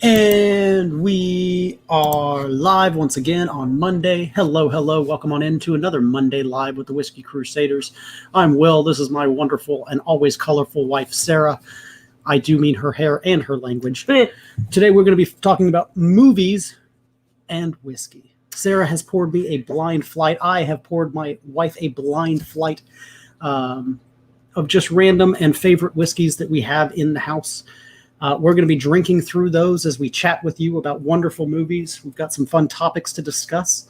And we are live once again on Monday. Hello. Welcome on into another Monday Live with the Whiskey Crusaders. I'm Will. This is my wonderful and always colorful wife, Sarah. I do mean her hair and her language. Today we're going to be talking about movies and whiskey. Sarah has poured me a blind flight. I have poured my wife a blind flight of just random and favorite whiskeys that we have in the house. We're going to be drinking through those as we chat with you about wonderful movies. We've got some fun topics to discuss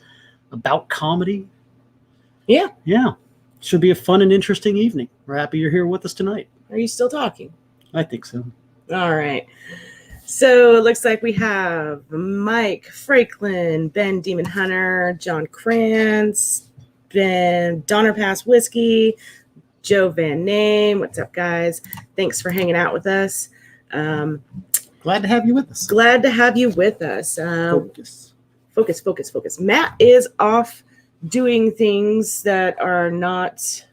about comedy. Yeah. Should be a fun and interesting evening. We're happy you're here with us tonight. Are you still talking? I think so. All right. So it looks like we have Mike Franklin, Ben Demon Hunter, John Krantz, Ben Donner Pass Whiskey, Joe Van Name. What's up, guys? Thanks for hanging out with us. Glad to have you with us. Focus. Matt is off doing things that are not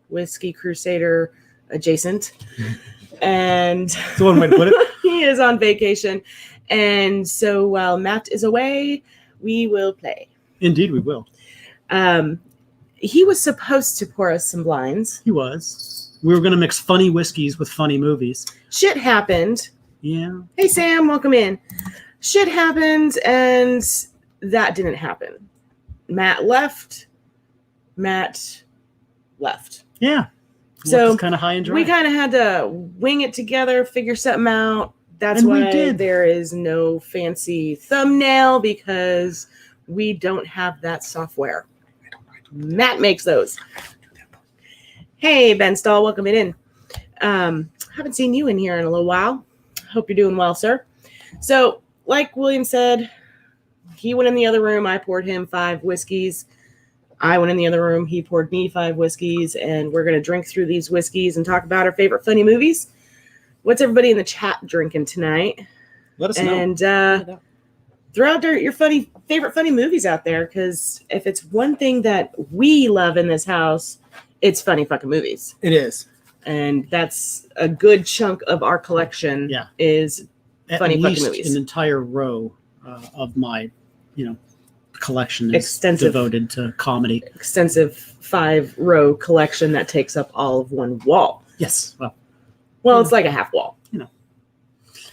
Whiskey Crusader adjacent. And That's one way to put it. He is on vacation. And so while Matt is away, we will play. Indeed, we will. He was supposed to pour us some blinds. He was. We were going to mix funny whiskeys with funny movies. Shit happened. Yeah. Hey, Sam, welcome in. Shit happened, and that didn't happen. Matt left. Yeah. So kind of high and dry. We kind of had to wing it together, figure something out. That's And why we did. there is no fancy thumbnail, because we don't have that software. Matt makes those. Hey, Ben Stahl, welcome in. Haven't seen you in here in a little while. Hope you're doing well, sir. So, like William said, he went in the other room. I poured him 5 whiskeys. I went in the other room. He poured me 5 whiskeys, and we're going to drink through these whiskeys and talk about our favorite funny movies. What's everybody in the chat drinking tonight? Let us know. And throw out your favorite funny movies out there, because if it's one thing that we love in this house, it's funny fucking movies. It is. And that's a good chunk of our collection. Yeah. Is funny fucking least movies. An entire row of my, collection is Extensive. devoted to comedy. Extensive 5-row collection that takes up all of one wall. Yes. Well, it's like a half wall.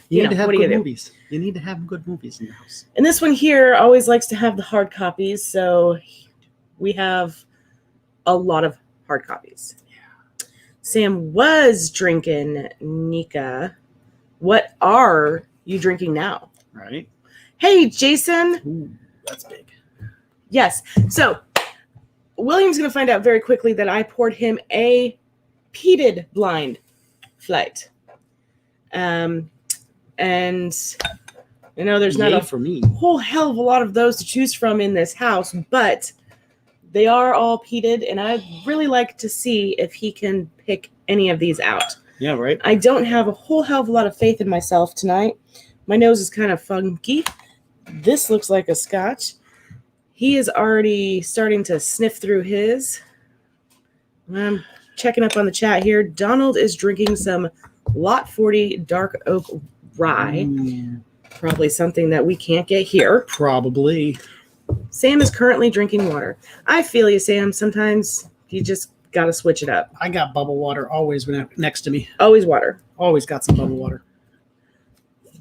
You need to have what are you good gonna do? movies. You need to have good movies in your house. And this one here always likes to have the hard copies, so we have a lot of hard copies. Yeah. Sam was drinking Nika. What are you drinking now? Right. Hey, Jason. Ooh, that's big. Yes. So William's going to find out very quickly that I poured him a peated blind flight. And there's not a for me. whole hell of a lot of those to choose from in this house, but they are all peated, and I'd really like to see if he can pick any of these out. Yeah, right. I don't have a whole hell of a lot of faith in myself tonight. My nose is kind of funky. This looks like a scotch. He is already starting to sniff through his. I'm checking up on the chat here. Donald is drinking some Lot 40 Dark Oak Rye. Probably something that we can't get here. Probably. Sam is currently drinking water. I feel you, Sam. Sometimes you just got to switch it up. I got bubble water always next to me. Always water. Always got some bubble water.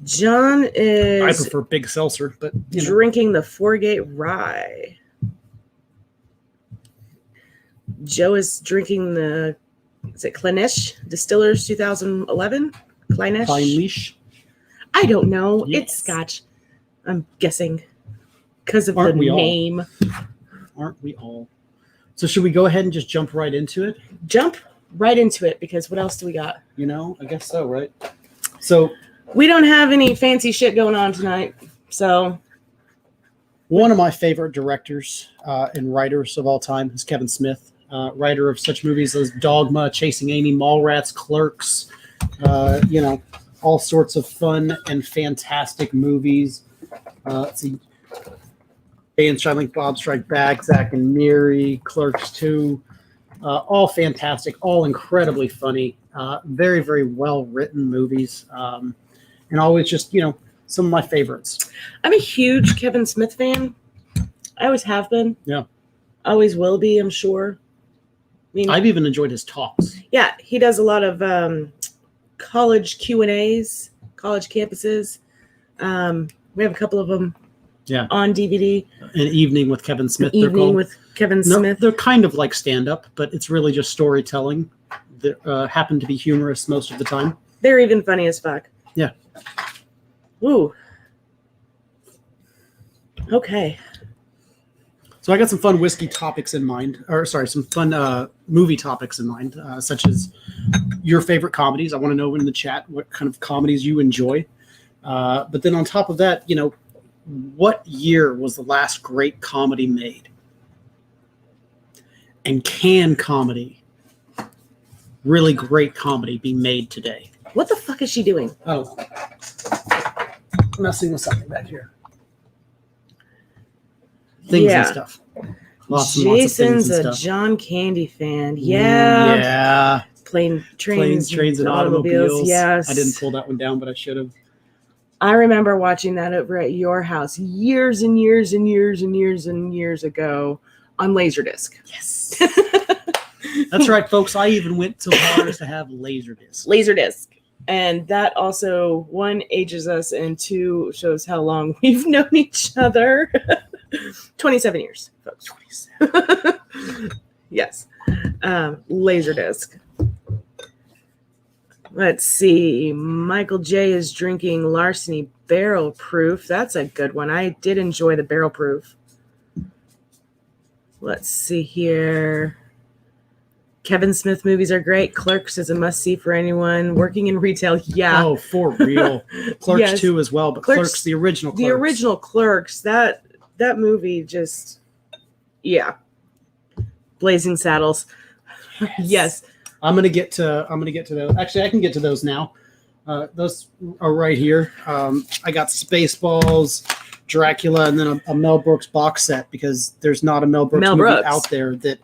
John is I prefer big seltzer, but drinking the Foregate Rye. Joe is drinking is it Clenish Distillers 2011? Clenish. I don't know. Yes. It's Scotch. I'm guessing because of Aren't the we all? name. Aren't we all? So should we go ahead and just jump right into it? Jump right into it, because what else do we got? I guess so, right? So We don't have any fancy shit going on tonight. So one of my favorite directors and writers of all time is Kevin Smith, writer of such movies as Dogma, Chasing Amy, Mallrats, Clerks, all sorts of fun and fantastic movies. Let's see. And Shining Bob Strike Back, Zack and Miri, Clerks 2, all fantastic, all incredibly funny, very, very well written movies, and always just some of my favorites. I'm a huge Kevin Smith fan. I always have been. Yeah. Always will be, I'm sure. I mean, I've even enjoyed his talks. yeah, he does a lot of college Q&As, college campuses. We have a couple of them on DVD. An Evening with Kevin Smith. Evening with Kevin Smith. They're kind of like stand-up, but it's really just storytelling that happen to be humorous most of the time. They're even funny as fuck. Yeah. Ooh. Okay. So I got some fun whiskey topics in mind, some fun movie topics in mind, such as your favorite comedies. I want to know in the chat what kind of comedies you enjoy. But then on top of that, what year was the last great comedy made? And can comedy, really great comedy, be made today? What the fuck is she doing? Oh, messing with something back here. Things and stuff. Lots and lots of Jason's things and a stuff. John Candy fan. Yeah. Yeah. Planes, trains, and automobiles. Yes. I didn't pull that one down, but I should have. I remember watching that over at your house years and years and years and years and years ago on Laserdisc. Yes. That's right, folks. I even went so far as to have Laserdisc. Laserdisc. And that also, one, ages us, and two, shows how long we've known each other. 27 years, folks. 27. Yes. Laserdisc. Let's see. Michael J. is drinking Larceny Barrel Proof. That's a good one. I did enjoy the Barrel Proof. Let's see here. Kevin Smith movies are great. Clerks is a must-see for anyone working in retail. Yeah. Oh, for real. Clerks Yes. 2 as well, but Clerks, the original Clerks. The original Clerks. That movie just, yeah. Blazing Saddles. Yes. I'm gonna get to those. Actually, I can get to those now. Those are right here. I got Spaceballs, Dracula, and then a Mel Brooks box set because there's not a Mel Brooks movie out there that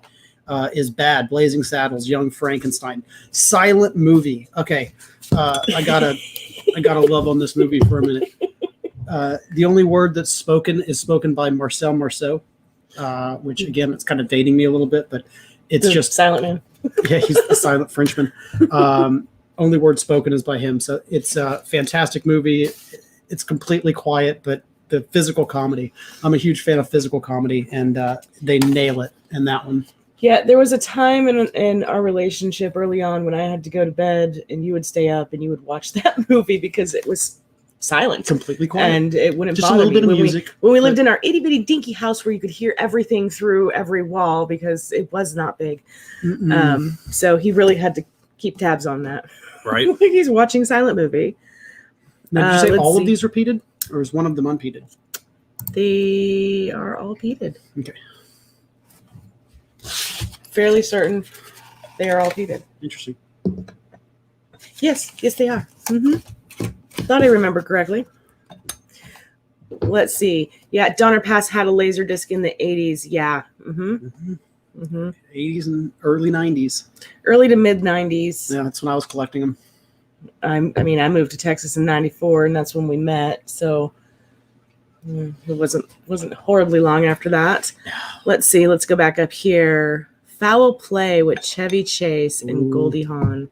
is bad. Blazing Saddles, Young Frankenstein, silent movie. Okay, I gotta love on this movie for a minute. The only word that's spoken is spoken by Marcel Marceau, which again, it's kind of dating me a little bit, but it's just Silent Man. Yeah, he's the silent Frenchman. Only word spoken is by him. So it's a fantastic movie. It's completely quiet, but the physical comedy. I'm a huge fan of physical comedy, and they nail it in that one. Yeah, there was a time in our relationship early on when I had to go to bed and you would stay up and you would watch that movie because it was silent. Completely quiet. And it wouldn't Just bother a little me. bit of music. When we lived in our itty bitty dinky house where you could hear everything through every wall because it was not big. So he really had to keep tabs on that. Right. Like he's watching silent movie. Now, did you say all let's of these are peated, or is one of them unpeated? They are all peated. Okay. Fairly certain they are all peated. Interesting. Yes, they are. Thought I remember correctly. Let's see. Yeah, Donner Pass had a laser disc in the 80s. Yeah. 80s and early 90s. Early to mid 90s. Yeah, that's when I was collecting them. I mean, I moved to Texas in 94, and that's when we met. So it wasn't horribly long after that. Let's see. Let's go back up here. Foul Play with Chevy Chase and Goldie Hawn.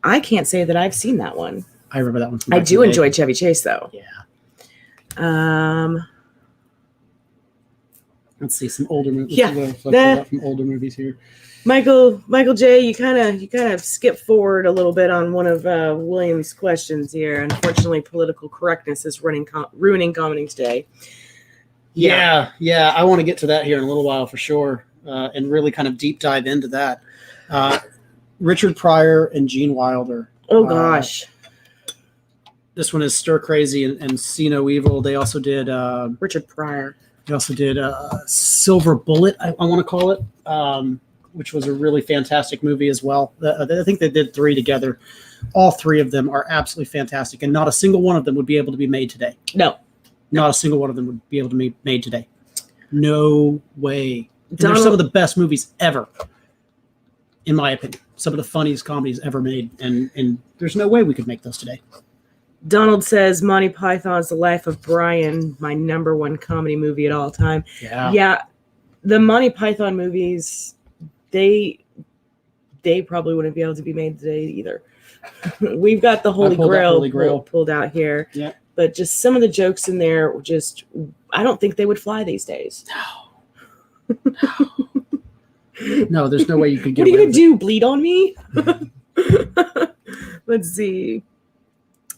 I can't say that I've seen that one. I remember that one. I do enjoy Chevy Chase, though. Yeah. Let's see some older movies. From older movies here. Michael J, you kind of skipped forward a little bit on one of William's questions here. Unfortunately, political correctness is ruining comedy today. Yeah. I want to get to that here in a little while for sure, and really kind of deep dive into that. Richard Pryor and Gene Wilder. Oh gosh. This one is Stir Crazy and See No Evil. They also did Richard Pryor. They also did Silver Bullet, I want to call it, which was a really fantastic movie as well. I think they did 3 together. All 3 of them are absolutely fantastic, and not a single one of them would be able to be made today. No. Not a single one of them would be able to be made today. No way. And they're some of the best movies ever, in my opinion. Some of the funniest comedies ever made, and there's no way we could make those today. Donald says Monty Python's The Life of Brian, my number one comedy movie at all time. Yeah, the Monty Python movies, they probably wouldn't be able to be made today either. We've got the Holy Grail pulled out here. Yeah. But just some of the jokes in there, I don't think they would fly these days. No, there's no way you could get What are you going to do, bleed on me? Let's see.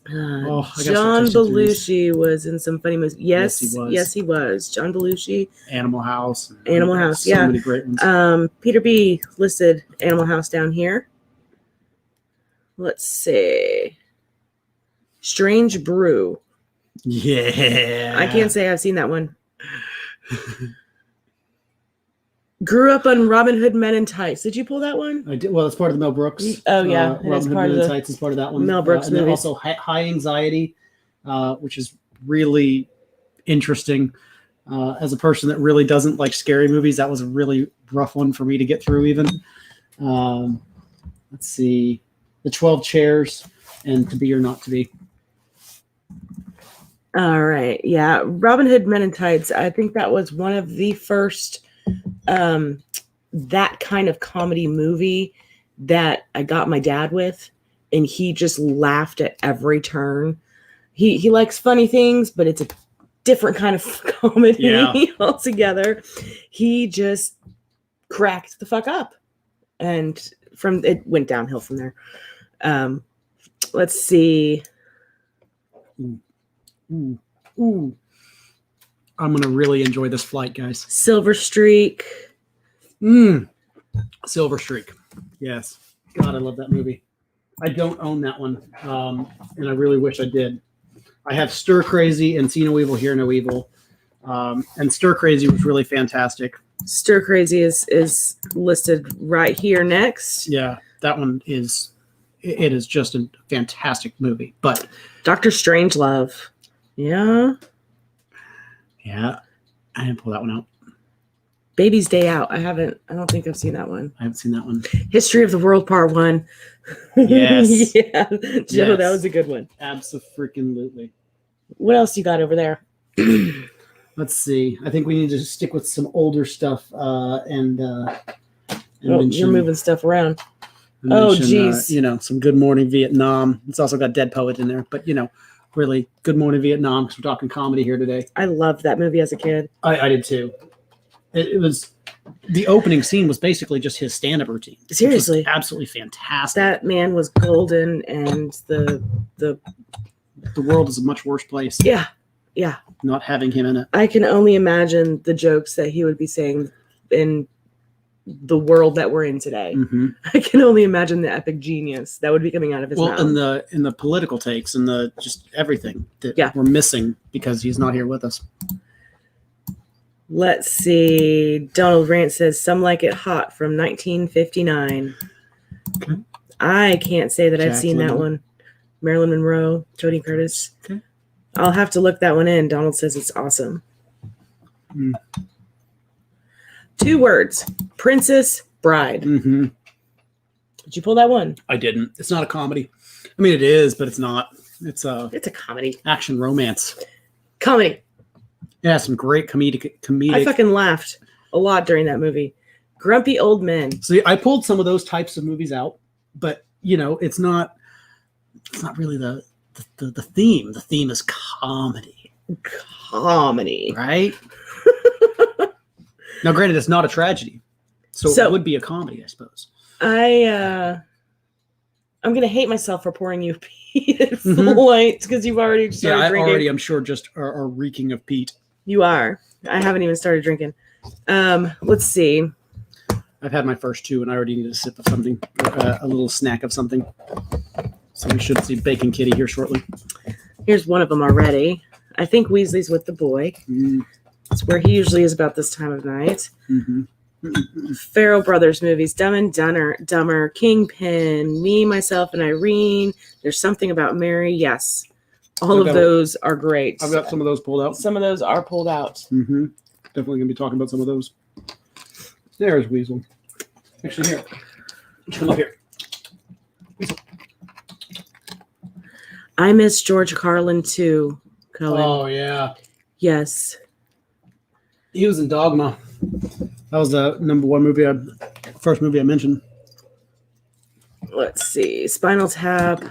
John Belushi was in some funny movies. Yes, he was. John Belushi. Animal House. So many great ones. Peter B. listed Animal House down here. Let's see. Strange Brew. Yeah. I can't say I've seen that one. Grew up on Robin Hood Men in Tights. Did you pull that one? I did. Well, it's part of the Mel Brooks. Oh yeah, Robin Hood Men in Tights is part of that one. Mel Brooks and then movies. Also High Anxiety, which is really interesting. As a person that really doesn't like scary movies, that was a really rough one for me to get through. Even let's see, The 12 Chairs and To Be or Not to Be. All right, yeah, Robin Hood Men in Tights. I think that was one of the first. That kind of comedy movie that I got my dad with, and he just laughed at every turn. He likes funny things, but it's a different kind of comedy altogether. He just cracked the fuck up, and it went downhill from there. Let's see. Ooh. I'm going to really enjoy this flight, guys. Silver Streak. Silver Streak. Yes. God, I love that movie. I don't own that one, and I really wish I did. I have Stir Crazy and See No Evil, Hear No Evil. And Stir Crazy was really fantastic. Stir Crazy is listed right here next. Yeah, that one is... It is just a fantastic movie. But Dr. Strangelove. Yeah. Yeah, I didn't pull that one out. Baby's Day Out. I don't think I've seen that one. I haven't seen that one. History of the World Part 1. Yes. Yeah, Joe, that was a good one. Absolutely. What else you got over there? Let's see. I think we need to stick with some older stuff and you're moving stuff around. Geez. Some Good Morning Vietnam. It's also got Dead Poet in there, but really Good Morning Vietnam, because we're talking comedy here today. I loved that movie as a kid. I did too. It was, the opening scene was basically just his stand-up routine. Seriously. Absolutely fantastic. That man was golden, and the world is a much worse place. Yeah. Not having him in it. I can only imagine the jokes that he would be saying in the world that we're in today. Mm-hmm. I can only imagine the epic genius that would be coming out of his mouth. Well, in the political takes and the just everything that we're missing because he's not here with us. Let's see. Donald Rant says Some Like It Hot from 1959. Okay. I can't say that I've Jack seen Lemmon. that one. Marilyn Monroe, Tony Curtis. Okay. I'll have to look that one in. Donald says it's awesome. 2 words. Princess Bride. Mm-hmm. Did you pull that one? I didn't. It's not a comedy. I mean, it is, but it's not. It's a comedy. Action romance. Comedy. Yeah, some great comedic. I fucking laughed a lot during that movie. Grumpy Old Men. See, I pulled some of those types of movies out, but it's not really the theme. The theme is comedy. Comedy. Right? Now, granted, it's not a tragedy, so it would be a comedy, I suppose. I'm gonna hate myself for pouring you Pete at flight because you've already started drinking. Already, I'm sure, just are reeking of Pete. You are. I haven't even started drinking. Let's see. I've had my first 2, and I already need a sip of something, a little snack of something. So we should see Bacon Kitty here shortly. Here's one of them already. I think Weasley's with the boy. It's where he usually is about this time of night. Ferrell Brothers movies, Dumb and Dumber, Kingpin, Me, Myself, and Irene. There's Something About Mary. Yes. All of those are great. I've got some of those pulled out. Some of those are pulled out. Definitely going to be talking about some of those. There's Weasel. Actually, here. Come up here. I miss George Carlin too, Cohen. Oh yeah, Yes. he was in Dogma. That was the first movie I mentioned. Let's see. Spinal Tap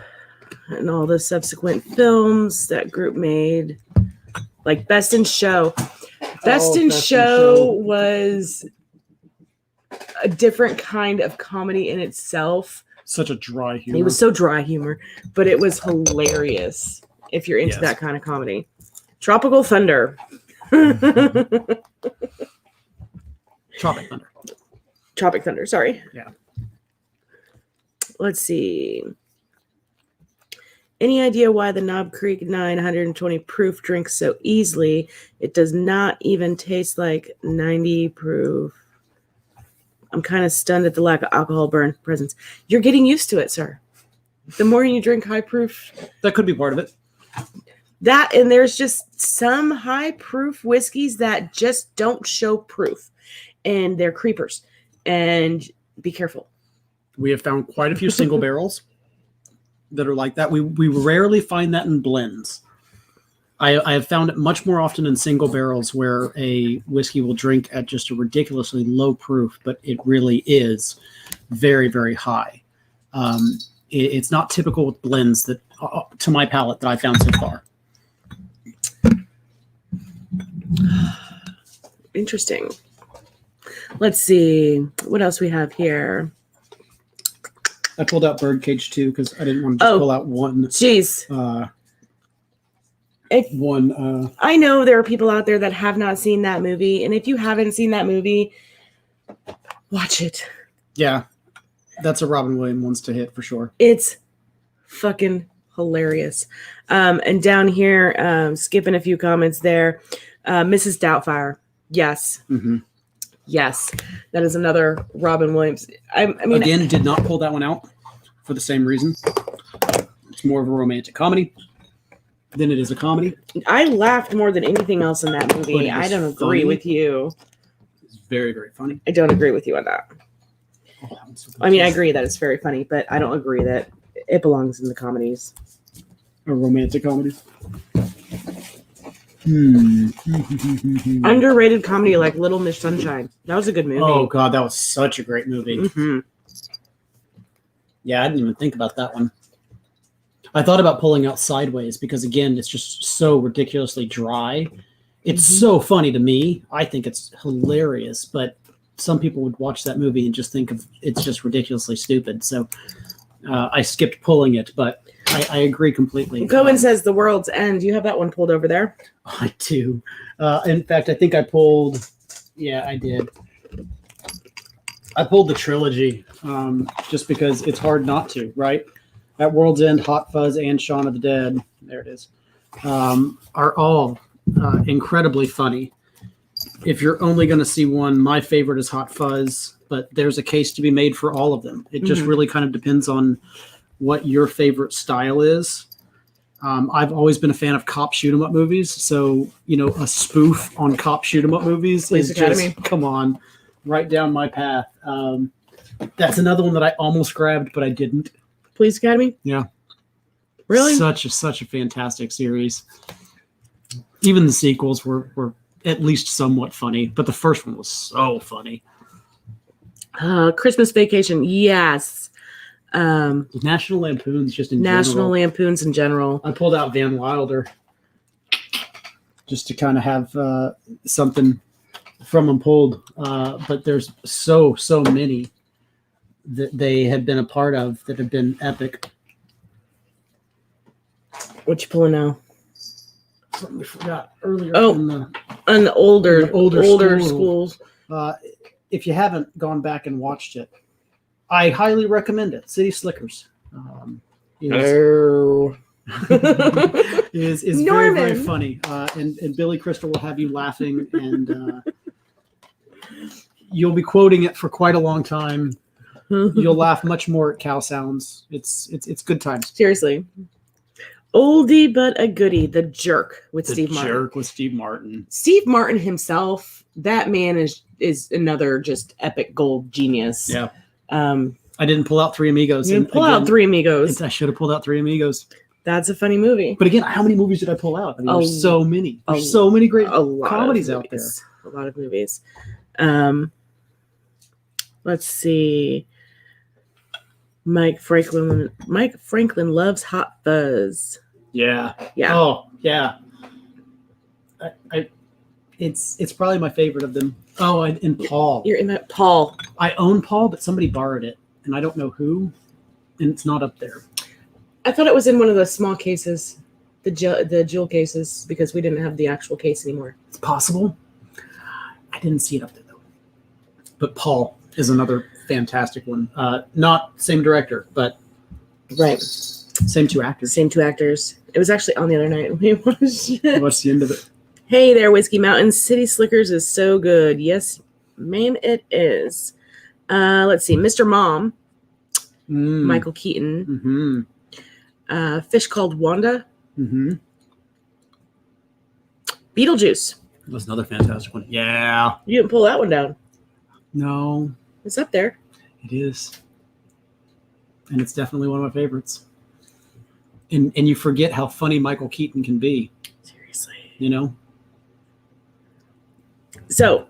and all the subsequent films that group made. Like Best in Show. Best in Show was a different kind of comedy in itself. Such a dry humor. It was so dry humor, but it was hilarious if you're into that kind of comedy. Tropical Thunder. Tropic Thunder. Tropic Thunder, sorry. Yeah. Let's see. Any idea why the Knob Creek 920 proof drinks so easily? It does not even taste like 90 proof. I'm kind of stunned at the lack of alcohol burn presence. You're getting used to it, sir. The more you drink high proof. That could be part of it. That, and there's just some high proof whiskeys that just don't show proof. And they're creepers. And be careful. We have found quite a few single barrels that are like that. We rarely find that in blends. I have found it much more often in single barrels where a whiskey will drink at just a ridiculously low proof, but it really is very, very high. It's not typical with blends that, to my palate, that I found so far. Interesting. Let's see what else we have here. I pulled out Birdcage too because I didn't want to just pull out one. Jeez. I know there are people out there that have not seen that movie, and if you haven't seen that movie, watch it. Yeah, that's a Robin Williams ones to hit for sure. It's fucking hilarious. And down here, skipping a few comments there, Mrs. Doubtfire. Yes. Mm-hmm. Yes, that is another Robin Williams. I mean, again, did not pull that one out for the same reason. It's more of a romantic comedy than it is a comedy. I laughed more than anything else in that movie. I don't agree with you. It's very, very funny. I don't agree with you on that. Oh, so I mean, I agree that it's very funny, but I don't agree that it belongs in the comedies. Or romantic comedies. Underrated comedy like Little Miss Sunshine. That was a good movie. Oh god, that was such a great movie. Mm-hmm. Yeah, I didn't even think about that one. I thought about pulling out Sideways because again, it's just so ridiculously dry. It's so funny to me. I think it's hilarious, but some people would watch that movie and just think of it's just ridiculously stupid. So I skipped pulling it, but I agree completely. Cohen says The World's End. You have that one pulled over there? I do. In fact, I think I pulled. Yeah, I did. I pulled the trilogy just because it's hard not to, right? At World's End, Hot Fuzz, and Shaun of the Dead, there it is, are all incredibly funny. If you're only going to see one, my favorite is Hot Fuzz, but there's a case to be made for all of them. It just really kind of depends on what your favorite style is. I've always been a fan of cop shoot 'em up movies, so a spoof on cop shoot 'em up movies is just come on, right down my path. That's another one that I almost grabbed, but I didn't. Police Academy? Yeah, really, such a fantastic series. Even the sequels were at least somewhat funny, but the first one was so funny. Christmas Vacation, yes. National Lampoons just in National Lampoons in general. I pulled out Van Wilder just to kind of have something from them pulled, but there's so many that they have been a part of that have been epic. What you pulling now? Something we forgot earlier. On the older schools. If you haven't gone back and watched it, I highly recommend it. City Slickers is very, very funny. And Billy Crystal will have you laughing, and you'll be quoting it for quite a long time. You'll laugh much more at cow sounds. It's good times. Seriously. Oldie but a goodie, The Jerk with Steve Martin. The Jerk with Steve Martin. Steve Martin himself, that man is another just epic gold genius. Yeah. I didn't pull out Three Amigos. You didn't pull out Three Amigos. I should have pulled out Three Amigos. That's a funny movie. But again, how many movies did I pull out? I mean, there's so many. There's a- so many great A lot comedies of out there. movies. A lot of movies. Let's see. Mike Franklin loves Hot Fuzz. Yeah. Yeah. Oh, yeah. It's probably my favorite of them. Oh, and Paul. You're in that Paul. I own Paul, but somebody borrowed it, and I don't know who, and it's not up there. I thought it was in one of the small cases, the jewel cases, because we didn't have the actual case anymore. It's possible. I didn't see it up there though. But Paul is another fantastic one. Not same director, but Right. same two actors. Same two actors. It was actually on the other night. We watched I watched the end of it. Hey there, Whiskey Mountain. City Slickers is so good. Yes, ma'am, it is. Let's see. Mr. Mom, Michael Keaton. Mm-hmm. Fish Called Wanda. Mm-hmm. Beetlejuice. That was another fantastic one. Yeah. You didn't pull that one down. No, It's up there. it is. And it's definitely one of my favorites. And you forget how funny Michael Keaton can be, Seriously. you know? So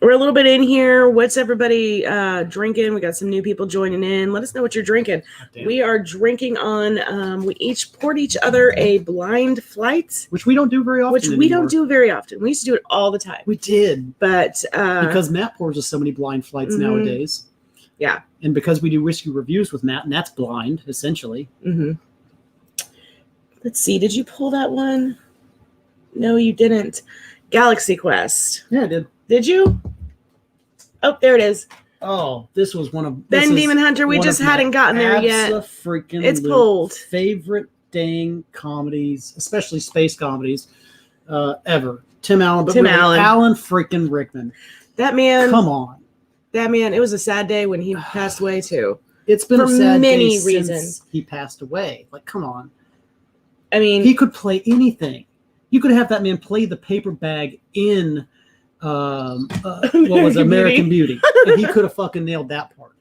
we're a little bit in here. What's everybody drinking? We got some new people joining in. Let us know what you're drinking. Damn. We are drinking on, we each poured each other a blind flight, Which we don't do very often. which we anymore. don't do very often. We used to do it all the time. We did. But Because Matt pours us so many blind flights Mhm. nowadays. Yeah. And because we do whiskey reviews with Matt, and that's blind, essentially. Mm-hmm. Let's see. Did you pull that one? No, you didn't. Galaxy Quest. Yeah, I did. Did you? Oh, there it is. Oh, this was one of Ben Demon Hunter. We just hadn't gotten there yet. Freaking It's pulled. Favorite dang comedies, especially space comedies, ever. Tim Allen, but Tim really Allen. Alan freaking Rickman. That man. Come on. That man. It was a sad day when he passed away too. It's been For a sad many day reasons. since he passed away. Like, come on. I mean, He could play anything. You could have that man play the paper bag in what was it, American Beauty, and he could have fucking nailed that part.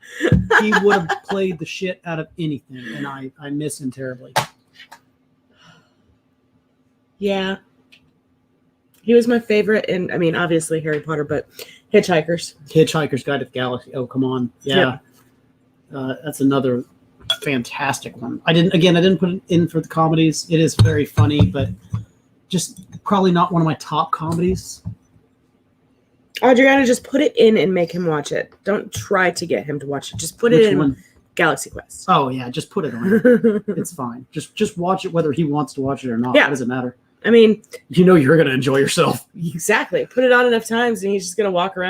He would have played the shit out of anything, and I miss him terribly. yeah. He was my favorite, and I mean, obviously Harry Potter, but Hitchhikers. Hitchhiker's Guide to the Galaxy. Oh, come on, yeah, that's another fantastic one. I didn't put it in for the comedies. It is very funny, but just probably not one of my top comedies. Adriana, just put it in and make him watch it. Don't try to get him to watch it. Just put it Which in one? Galaxy Quest. Oh yeah, just put it on. It's fine. Just watch it whether he wants to watch it or not. Yeah. What does it matter? I mean, You know you're gonna enjoy yourself. exactly. Put it on enough times, and he's just gonna walk by,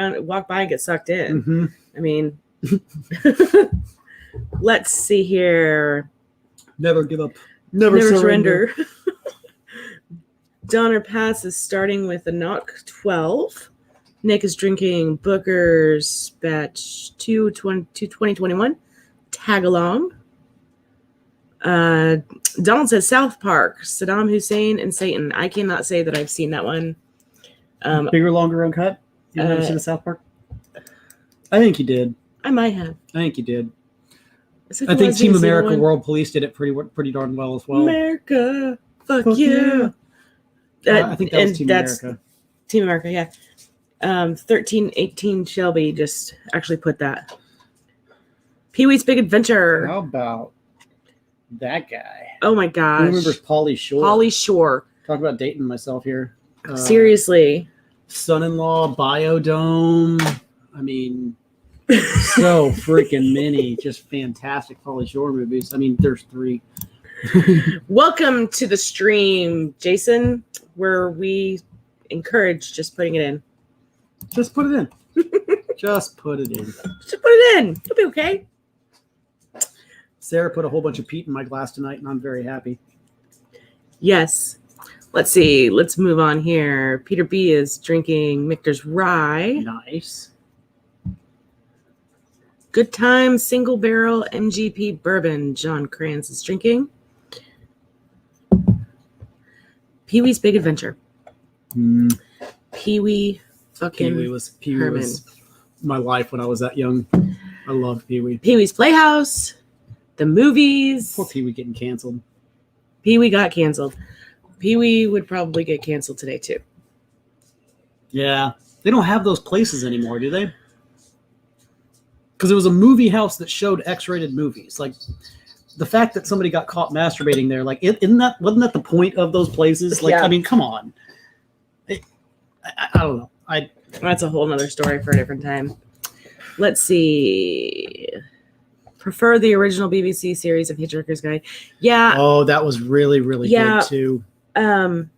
and get sucked in. Mm-hmm. I mean, let's see here. Never give up. Never surrender. Donner Pass is starting with a knock 12. Nick is drinking Booker's batch 2021 tag along. Donald says South Park, Saddam Hussein and Satan. I cannot say that I've seen that one. Bigger, longer, uncut. You never seen the South Park? I think you did. I might have. I think you did. Except I for think Lesbian Team is the America one. World Police did it pretty darn well as well. America, fuck Fuck yeah. I think that was Team that's America. Team America, yeah. 1318 Shelby just actually put that. Peewees Big Adventure. How about that guy? Oh my Who gosh. remembers Pauly Shore? Holly Shore. Talk about dating myself here. Seriously. Son-in-law, Biodome. I mean, so freaking many just fantastic Pauly Shore movies. I mean, there's 3. Welcome to the stream, Jason, where we encourage just putting it in. Just put it in. Just put it in. Just put it in. It'll be okay. Sarah put a whole bunch of peat in my glass tonight, and I'm very happy. Yes. Let's see. Let's move on here. Peter B is drinking Michter's Rye. Nice. Good Time Single Barrel MGP Bourbon. John Kranz is drinking. Peewee's Big Adventure. Pee-wee fucking Pee-wee Herman. was my life when I was that young. I loved Pee-wee. Pee-wee's Playhouse. The movies. Poor Pee-wee getting canceled. Pee-wee got canceled. Pee-wee would probably get canceled today too. Yeah. They don't have those places anymore, do they? Because it was a movie house that showed X-rated movies. Like, the fact that somebody got caught masturbating there, like, wasn't that the point of those places? Like, Yeah. I mean, come on. I don't know. That's a whole nother story for a different time. Let's see. Prefer the original BBC series of Hitchhiker's Guide. Yeah. Oh, that was really, really good too. You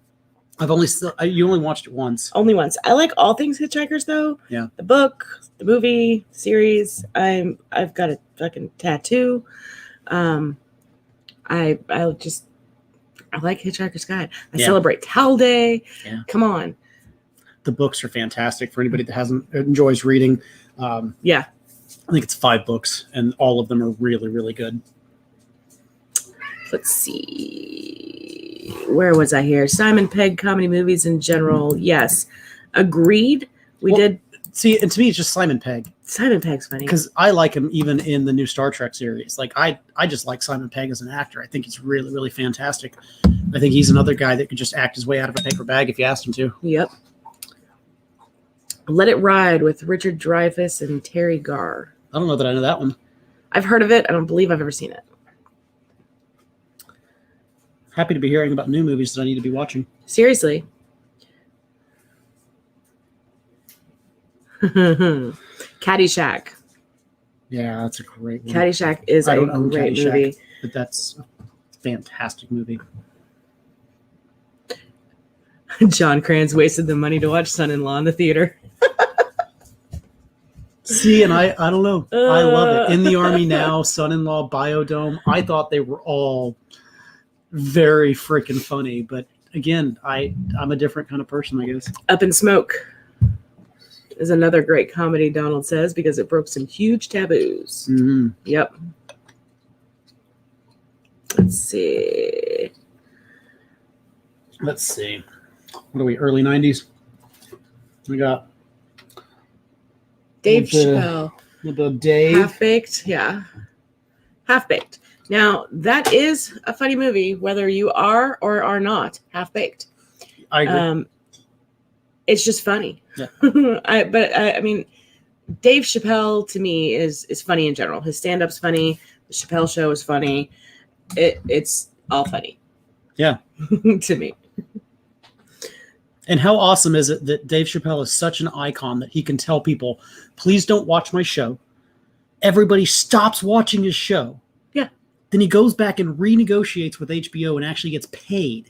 only watched it once. Only once. I like all things Hitchhikers though. Yeah. The book, the movie, series. I've got a fucking tattoo. I like Hitchhiker's Guide. I celebrate Towel Day. Yeah. Come on. The books are fantastic for anybody that enjoys reading. Yeah. I think it's 5 books, and all of them are really, really good. Let's see. Where was I here? Simon Pegg comedy movies in general. Yes. Agreed. We did. See, and to me, it's just Simon Pegg. Simon Pegg's funny. Because I like him even in the new Star Trek series. Like, I just like Simon Pegg as an actor. I think he's really, really fantastic. I think he's another guy that could just act his way out of a paper bag if you asked him to. Yep. Let It Ride with Richard Dreyfuss and Terry Garr. I don't know that I know that one. I've heard of it. I don't believe I've ever seen it. Happy to be hearing about new movies that I need to be watching. Seriously. Caddyshack. Yeah, that's a great one. Caddyshack is a great movie. But that's a fantastic movie. John Kranz wasted the money to watch Son-in-Law in the theater. See, and I don't know. I love it. In the Army Now, Son-in-Law, Biodome. I thought they were all very freaking funny. But again, I'm a different kind of person, I guess. Up in Smoke is another great comedy, Donald says, because it broke some huge taboos. Mm-hmm. Yep. Let's see. What are we, early 90s? We got Dave Chappelle. The Dave. Half-Baked, yeah. Half-Baked. Now, that is a funny movie, whether you are or are not half-baked. I agree. It's just funny. Yeah. I mean, Dave Chappelle, to me, is funny in general. His stand-up's funny. The Chappelle Show is funny. It's all funny. Yeah. To me. And how awesome is it that Dave Chappelle is such an icon that he can tell people, please don't watch my show. Everybody stops watching his show. Yeah. Then he goes back and renegotiates with HBO and actually gets paid.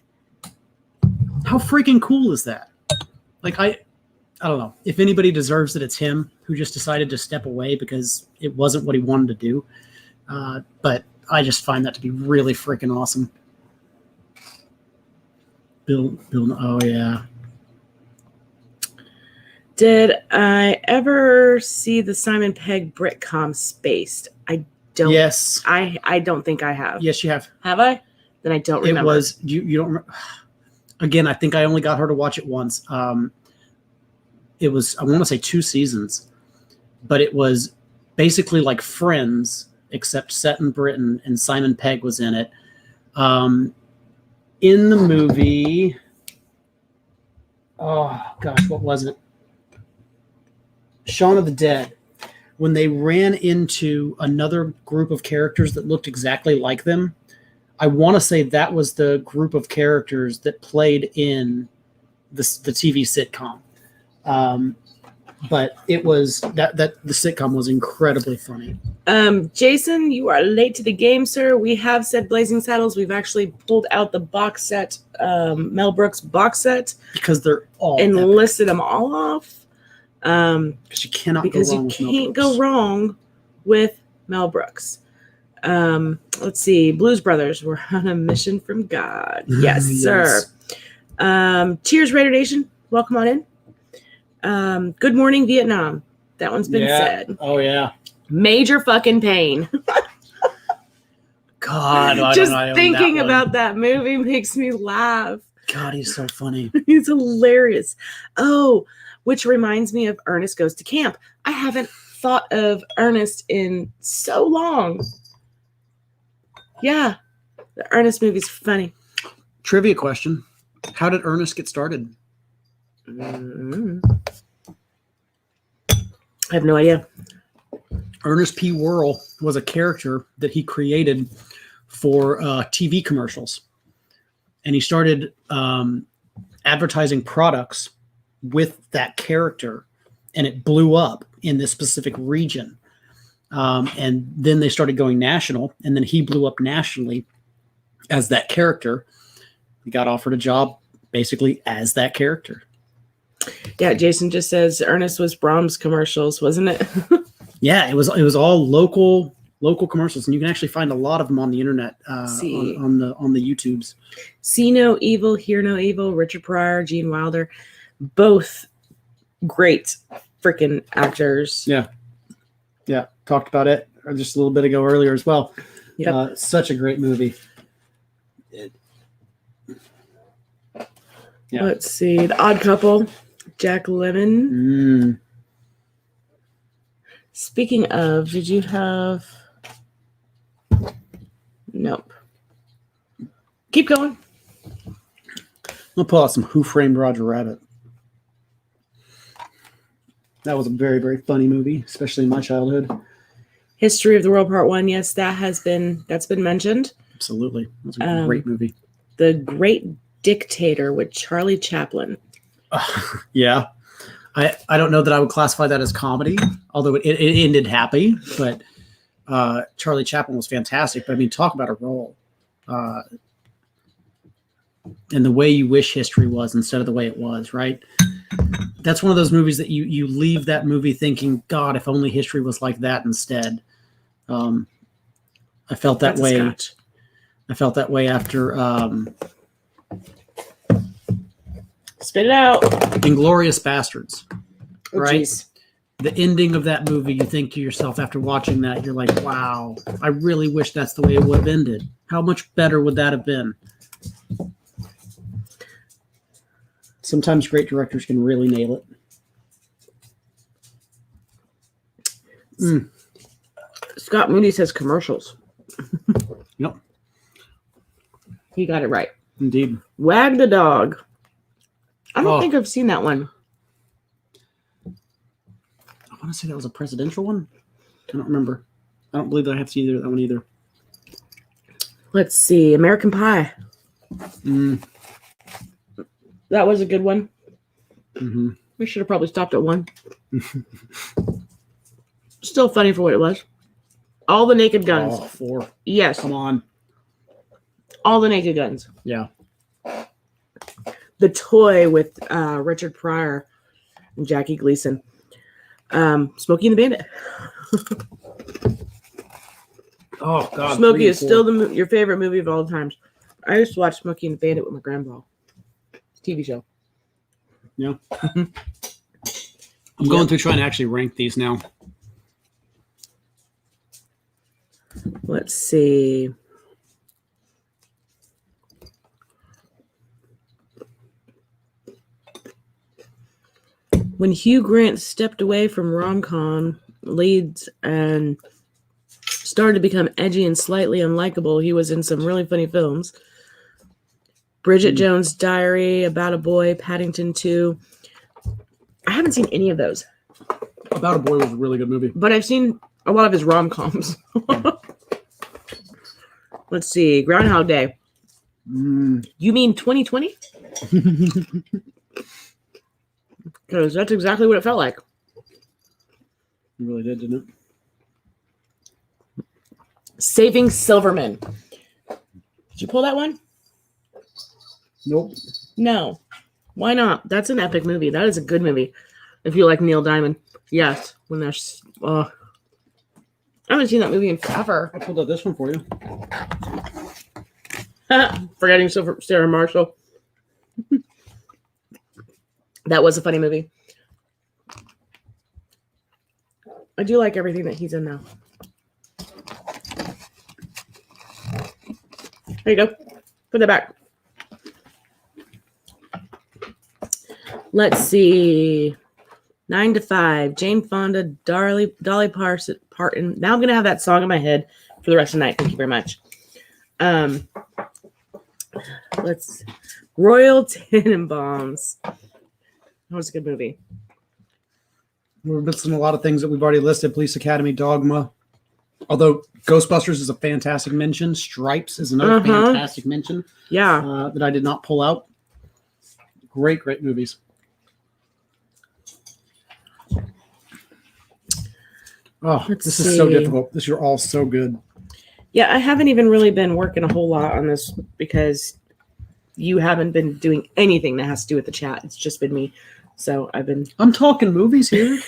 How freaking cool is that? Like, I don't know. If anybody deserves it, it's him, who just decided to step away because it wasn't what he wanted to do. But I just find that to be really freaking awesome. Bill, oh yeah. Did I ever see the Simon Pegg Britcom Spaced? I don't. Yes. I don't think I have. Yes, you have. Have I? Then I don't remember. It was, you don't remember. Again, I think I only got her to watch it once. It was, I want to say 2 seasons, but it was basically like Friends, except set in Britain, and Simon Pegg was in it. In the movie, oh gosh, what was it? Shaun of the Dead. When they ran into another group of characters that looked exactly like them, I want to say that was the group of characters that played in the TV sitcom. But it was that the sitcom was incredibly funny. Jason, you are late to the game, sir. We have said Blazing Saddles. We've actually pulled out the box set, Mel Brooks box set, because they're all and epic. listed them all off. Because you cannot because go wrong you with Mel can't Brooks. go wrong with Mel Brooks. Let's see. Blues Brothers were on a mission from God. Yes, sir. Cheers, Raider Nation. Welcome on in. Good morning, Vietnam. That one's been said. Oh yeah. Major fucking pain. God, I Just don't know, thinking that one. about that movie makes me laugh. God, he's so funny. He's hilarious. Oh, which reminds me of Ernest Goes to Camp. I haven't thought of Ernest in so long. Yeah, the Ernest movie's funny. Trivia question. How did Ernest get started? I have no idea. Ernest P. Worrell was a character that he created for TV commercials. And he started advertising products with that character, and it blew up in this specific region. And then they started going national, and then he blew up nationally as that character. He got offered a job basically as that character. Yeah, Jason just says Ernest was Brahms commercials, wasn't it? Yeah, it was all local commercials, and you can actually find a lot of them on the internet, on the YouTubes. See No Evil, Hear No Evil, Richard Pryor, Gene Wilder, both great freaking actors. Yeah, talked about it just a little bit ago earlier as well. Yep. Such a great movie. Yeah. Let's see, The Odd Couple, Jack Lemmon. Speaking of, did you have? Nope. Keep going. I'll pull out some Who Framed Roger Rabbit. That was a very, very funny movie, especially in my childhood. History of the World Part 1. Yes, that's been mentioned. Absolutely. That was a great movie. The Great Dictator with Charlie Chaplin. Yeah. I don't know that I would classify that as comedy, although it ended happy, but Charlie Chaplin was fantastic. But I mean, talk about a role. And the way you wish history was instead of the way it was, right? That's one of those movies that you leave that movie thinking, God, if only history was like that instead. I felt that way. I felt that way after Spit it out. Inglourious Bastards. Right? Geez. The ending of that movie, you think to yourself after watching that, you're like, wow, I really wish that's the way it would have ended. How much better would that have been? Sometimes great directors can really nail it. Scott Moody says commercials. Yep. He got it right. Indeed. Wag the Dog. I don't think I've seen that one. I want to say that was a presidential one. I don't remember. I don't believe that I have seen that one either. Let's see. American Pie. That was a good one. Mm-hmm. We should have probably stopped at one. Still funny for what it was. All the Naked Guns. Oh, 4. Yes. Come on. All the Naked Guns. Yeah. The Toy with Richard Pryor and Jackie Gleason. Smokey and the Bandit. Oh, God. Smokey is still your favorite movie of all times. I used to watch Smokey and the Bandit with my grandpa. TV show. Yeah. I'm going through trying to actually rank these now. Let's see. When Hugh Grant stepped away from rom-com leads and started to become edgy and slightly unlikable, he was in some really funny films. Bridget Jones' Diary, About a Boy, Paddington 2. I haven't seen any of those. About a Boy was a really good movie. But I've seen a lot of his rom-coms. Let's see. Groundhog Day. You mean 2020? Because that's exactly what it felt like. You really did, didn't it? Saving Silverman. Did you pull that one? Nope. No. Why not? That's an epic movie. That is a good movie. If you like Neil Diamond. Yes. When there's... I haven't seen that movie in forever. I pulled out this one for you. Forgetting Sarah Marshall. That was a funny movie. I do like everything that he's in now. There you go. Put that back. Let's see. 9 to 5. Jane Fonda, Dolly Parton. Now I'm going to have that song in my head for the rest of the night. Thank you very much. Royal Tenenbaums. That was a good movie. We're missing a lot of things that we've already listed. Police Academy, Dogma. Although Ghostbusters is a fantastic mention. Stripes is another fantastic mention. Yeah. That I did not pull out. Great movies. Oh, this is so difficult. These are all so good. Yeah, I haven't even really been working a whole lot on this because you haven't been doing anything that has to do with the chat. It's just been me. So I'm talking movies here.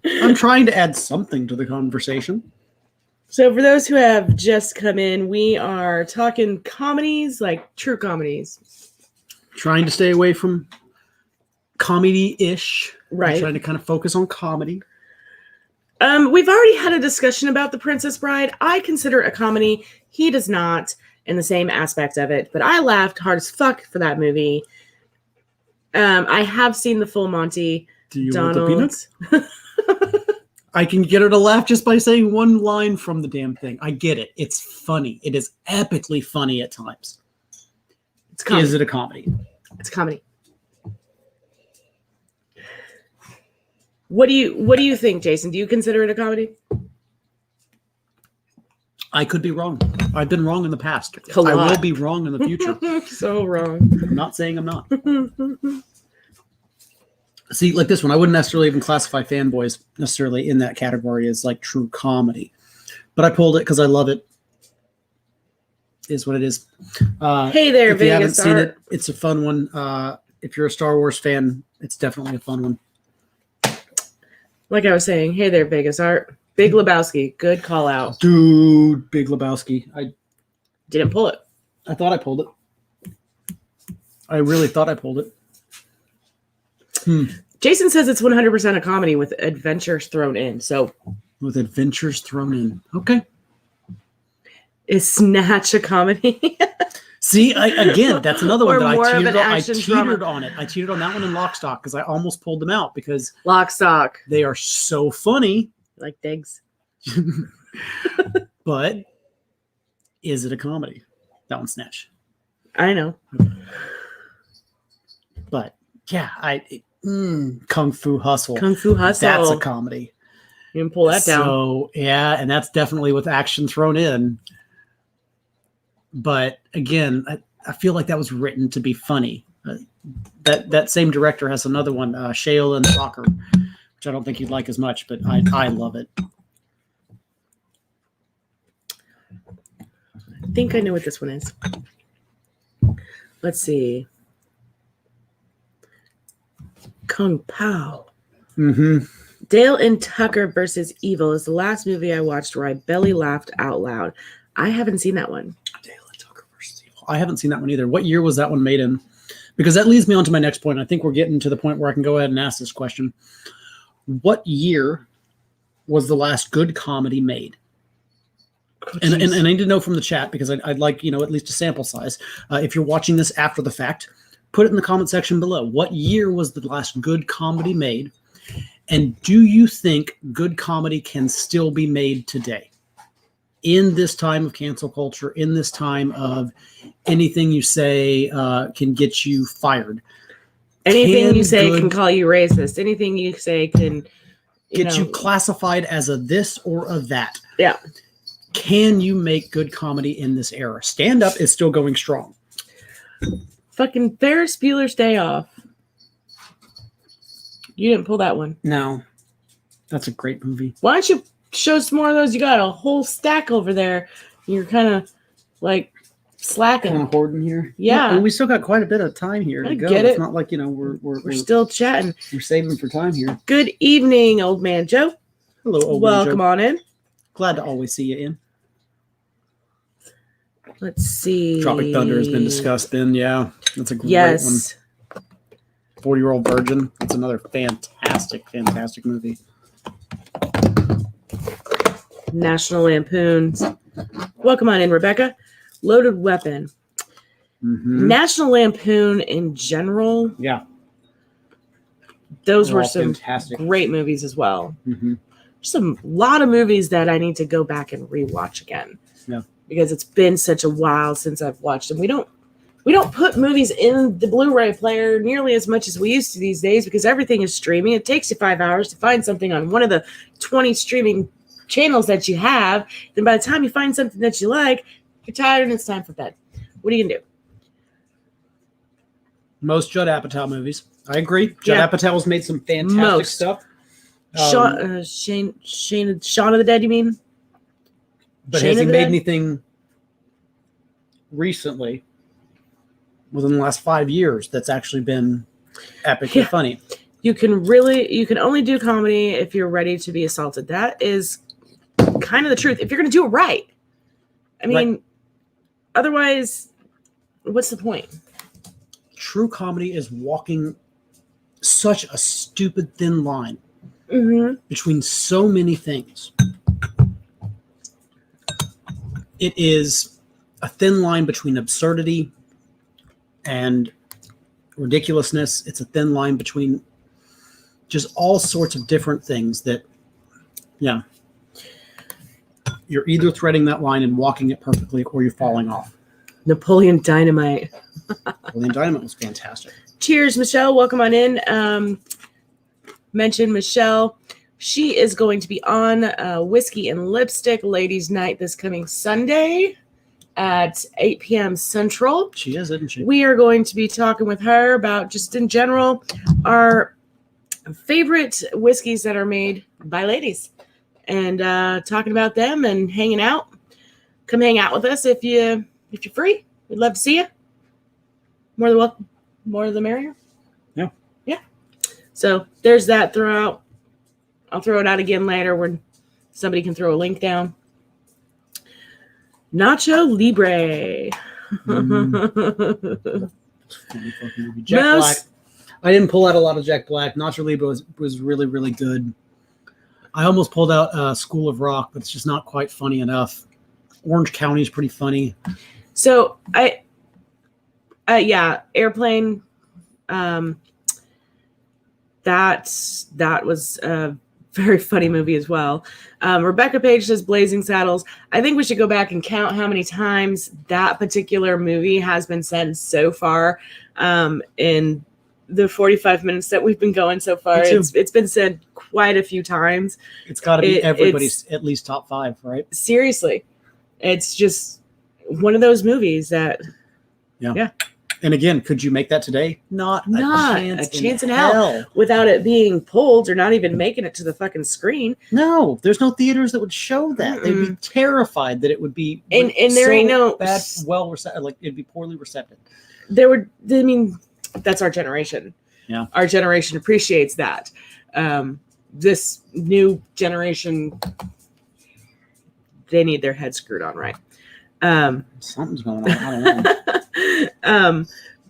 I'm trying to add something to the conversation. So for those who have just come in, we are talking comedies, like true comedies. Trying to stay away from comedy-ish. Right. I'm trying to kind of focus on comedy. We've already had a discussion about The Princess Bride. I consider it a comedy. He does not in the same aspect of it, but I laughed hard as fuck for that movie. I have seen the full Monty. Do you want the peanuts? I can get her to laugh just by saying one line from the damn thing. I get it. It's funny. It is epically funny at times. Is it a comedy? It's a comedy. What do you think, Jason? Do you consider it a comedy? I could be wrong. I've been wrong in the past. I will be wrong in the future. So wrong. I'm not saying I'm not. See, like this one, I wouldn't necessarily even classify Fanboys necessarily in that category as like true comedy. But I pulled it because I love it. Is what it is. Hey there, if you haven't Vegas seen Art. it, it's a fun one. If you're a Star Wars fan, it's definitely a fun one. Like I was saying, hey there, Vegas Art. Big Lebowski. Good call out. Dude, Big Lebowski. I didn't pull it. I thought I pulled it. I really thought I pulled it. Jason says it's 100% a comedy with adventures thrown in. So, with adventures thrown in. Okay. Is Snatch a comedy? See, again, that's another one Or that more of I an cheated on. I action cheated drama. on it. I cheated on that one in Lock, Stock because I almost pulled them out because Lock, Stock. they are so funny. Like Diggs. But is it a comedy? That one's Snatch. I know. But yeah, Kung Fu Hustle. Kung Fu Hustle. That's a comedy. You can pull that down. So yeah, and that's definitely with action thrown in. But again, I feel like that was written to be funny. That same director has another one, Shale and Soccer, which I don't think you'd like as much, but I love it. I think I know what this one is. Let's see. Kung Pao. Mm-hmm. Dale and Tucker versus Evil is the last movie I watched where I belly laughed out loud. I haven't seen that one. Dale and Tucker versus Evil. I haven't seen that one either. What year was that one made in? Because that leads me on to my next point. I think we're getting to the point where I can go ahead and ask this question. What year was the last good comedy made? Oh, and I need to know from the chat because I'd like, at least a sample size. If you're watching this after the fact, put it in the comment section below. What year was the last good comedy made? And do you think good comedy can still be made today? In this time of cancel culture, in this time of anything you say can get you fired. Anything you say can call you racist. Anything you say can get you classified as a this or a that. Yeah. Can you make good comedy in this era? Stand Up is still going strong. Fucking Ferris Bueller's Day Off. You didn't pull that one. No. That's a great movie. Why don't you show some more of those? You got a whole stack over there. You're kind of like slacking. Kind of hoarding here. Yeah. And we still got quite a bit of time here to go. Get it. It's not like, we're still chatting. We're saving for time here. Good evening, old man Joe. Hello, old man Joe. Welcome on in. Glad to always see you in. Let's see. Tropic Thunder has been discussed then. Yeah. That's a great Yes. one. 40-Year-Old Virgin. That's another fantastic movie. National Lampoons. Welcome on in, Rebecca. Loaded Weapon. Mm-hmm. National Lampoon in general. Yeah. Those They're were all some fantastic. great movies as well. Mm-hmm. There's a lot of movies that I need to go back and rewatch again. Yeah. because it's been such a while since I've watched them. We don't put movies in the Blu-ray player nearly as much as we used to these days because everything is streaming. It takes you 5 hours to find something on one of the 20 streaming channels that you have. Then by the time you find something that you like, you're tired and it's time for bed. What are you gonna do? Most Judd Apatow movies. I agree. Judd Apatow's made some fantastic stuff. Shaun of the Dead, you mean? But has he made anything recently within the last 5 years that's actually been epically funny? You can only do comedy if you're ready to be assaulted. That is kind of the truth. If you're going to do it right. I mean, otherwise, what's the point? True comedy is walking such a stupid thin line between so many things. It is a thin line between absurdity and ridiculousness. It's a thin line between just all sorts of different things that, you're either threading that line and walking it perfectly or you're falling off. Napoleon Dynamite. Napoleon Dynamite was fantastic. Cheers, Michelle. Welcome on in. Mention Michelle. She is going to be on Whiskey and Lipstick Ladies Night this coming Sunday at 8 p.m. Central. She is, isn't she? We are going to be talking with her about just in general our favorite whiskeys that are made by ladies and talking about them and hanging out. Come hang out with us if you're free. We'd love to see you. More than welcome. More the merrier. Yeah. Yeah. So there's that throughout. I'll throw it out again later when somebody can throw a link down. Nacho Libre. Jack Black. I didn't pull out a lot of Jack Black. Nacho Libre was really, really good. I almost pulled out School of Rock, but it's just not quite funny enough. Orange County is pretty funny. So Airplane. That was a very funny movie as well. Rebecca Page says Blazing Saddles. I think we should go back and count how many times that particular movie has been said so far in the 45 minutes that we've been going so far. It's been said quite a few times. It's got to be everybody's at least top 5, right? Seriously. It's just one of those movies that, yeah. And again, could you make that today? Not a chance in hell without it being pulled or not even making it to the fucking screen. No, there's no theaters that would show that. They'd be terrified that it would be and there ain't no bad, it'd be poorly receptive. That's our generation. Yeah, our generation appreciates that. This new generation, they need their head screwed on right. Something's going on. I don't know.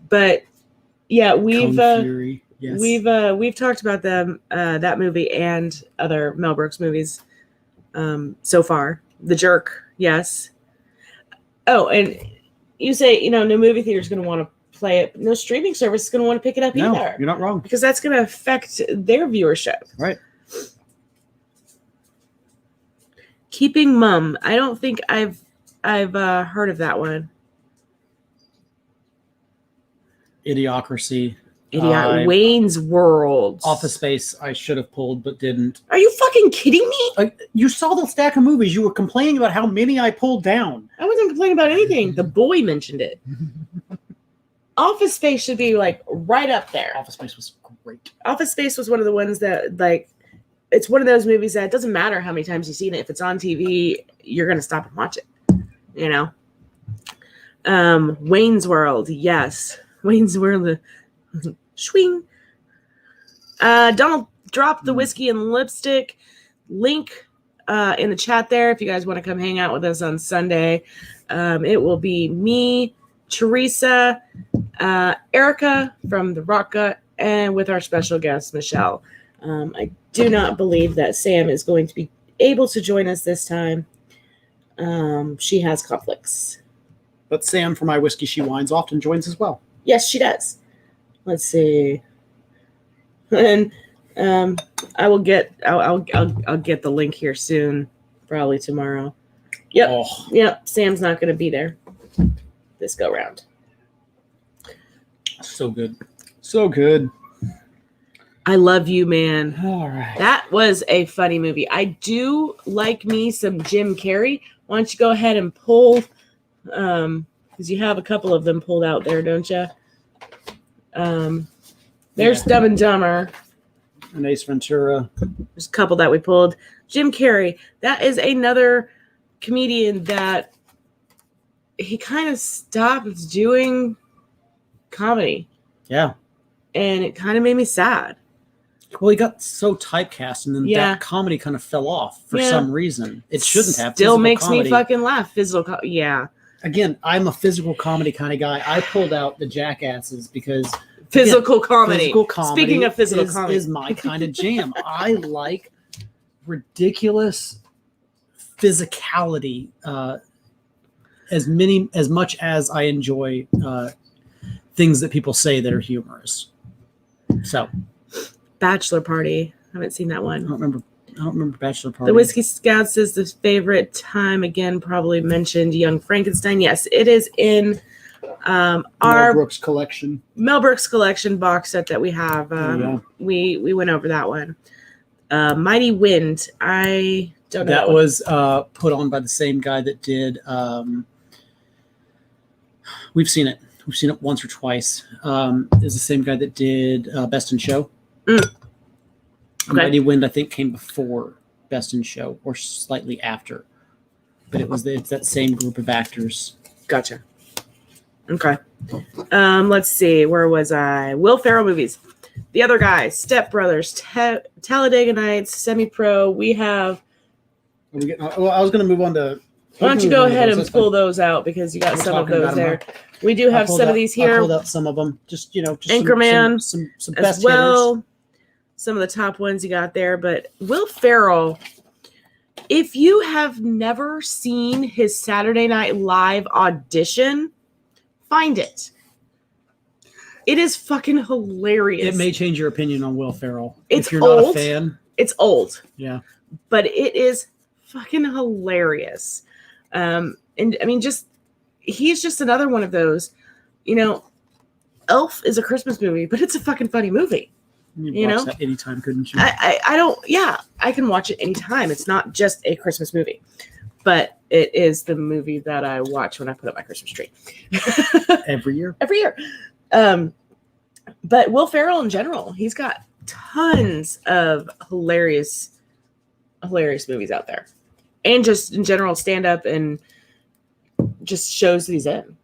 But yeah, we've talked about them, that movie and other Mel Brooks movies so far. The Jerk, yes. Oh, and you say, no movie theater is going to want to play it. No streaming service is going to want to pick it up either. You're not wrong. Because that's going to affect their viewership. Right. Keeping Mum. I don't think I've heard of that one. Idiocracy. Wayne's World. Office Space I should have pulled but didn't. Are you fucking kidding me? You saw the stack of movies. You were complaining about how many I pulled down. I wasn't complaining about anything. The boy mentioned it. Office Space should be right up there. Office Space was great. Office Space was one of the ones that it's one of those movies that it doesn't matter how many times you've seen it. If it's on TV, you're going to stop and watch it. Wayne's World. Yes. Wayne's World. Swing. Donald dropped the Whiskey and Lipstick link in the chat there if you guys want to come hang out with us on Sunday. It will be me, Teresa, Erica from the Rock Gut, and with our special guest, Michelle. I do not believe that Sam is going to be able to join us this time. She has conflicts. But Sam from My Whiskey She Wines often joins as well. Yes, she does. Let's see. And I'll get the link here soon, probably tomorrow. Yep. Oh, Yep. Sam's not going to be there this go round. so good. So good. I love you, man. All right. That was a funny movie. I do like me some Jim Carrey. Why don't you go ahead and pull, because you have a couple of them pulled out there, don't you? There's Dumb and Dumber. And Ace Ventura. There's a couple that we pulled. Jim Carrey. That is another comedian that he kind of stopped doing comedy. Yeah. And it kind of made me sad. Well, he got so typecast, and then Yeah. that comedy kind of fell off for Yeah. some reason. It shouldn't have. Still Physical makes comedy. me fucking laugh. Yeah. Again, I'm a physical comedy kind of guy. I pulled out the Jackasses because Physical comedy. physical comedy. Speaking of physical is, comedy. is my kind of jam. I like ridiculous physicality as much as I enjoy things that people say that are humorous. So, Bachelor Party. Haven't seen that one. I don't remember Bachelor Party. The Whiskey Scout says the favorite time, again, probably mentioned Young Frankenstein. Yes, it is in Mel our Brooks collection. Mel Brooks collection box set that we have. Yeah. We went over that one. Mighty Wind. I don't know. That was put on by the same guy that did. We've seen it. We've seen it once or twice. Is the same guy that did Best in Show. Okay. Mighty Wind, I think, came before Best in Show or slightly after, but it's that same group of actors. Gotcha. Okay. Let's see. Where was I? Will Ferrell movies. The Other Guys, Step Brothers, Talladega Nights, Semi-Pro. We have. Well, I was going to move on to. Why don't you go ahead and pull those out because you got We're some of talking those about there. them, We do have some of these I here pulled out some of them. Just just Anchorman some as best well. hitters. Some of the top ones you got there, but Will Ferrell. If you have never seen his Saturday Night Live audition, find it. It is fucking hilarious. It may change your opinion on Will Ferrell. It's if you're not old. a fan. It's old. Yeah. But it is fucking hilarious. And I mean, he's just another one of those, Elf is a Christmas movie, but it's a fucking funny movie. You watch that anytime, couldn't you? I don't, I can watch it anytime. It's not just a Christmas movie, but it is the movie that I watch when I put up my Christmas tree. Every year. Every year. But Will Ferrell in general, he's got tons of hilarious movies out there. And just in general, stand up and just shows that he's in.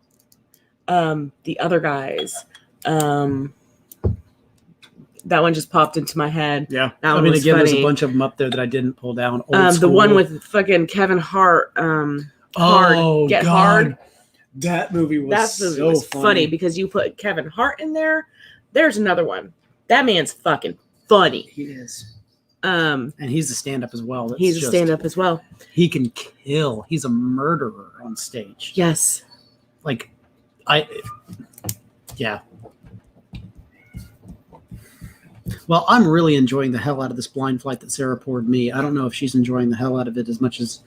The Other Guys. That one just popped into my head. Yeah. That one was again, funny. there's a bunch of them up there that I didn't pull down. The one with fucking Kevin Hart. Hard. Get God. Hard. That movie was That movie so was funny because you put Kevin Hart in there. There's another one. That man's fucking funny. He is. And he's a stand-up as well. He's a stand-up as well. He can kill. He's a murderer on stage. Yes. Yeah. Well, I'm really enjoying the hell out of this blind flight that Sarah poured me. I don't know if she's enjoying the hell out of it as much as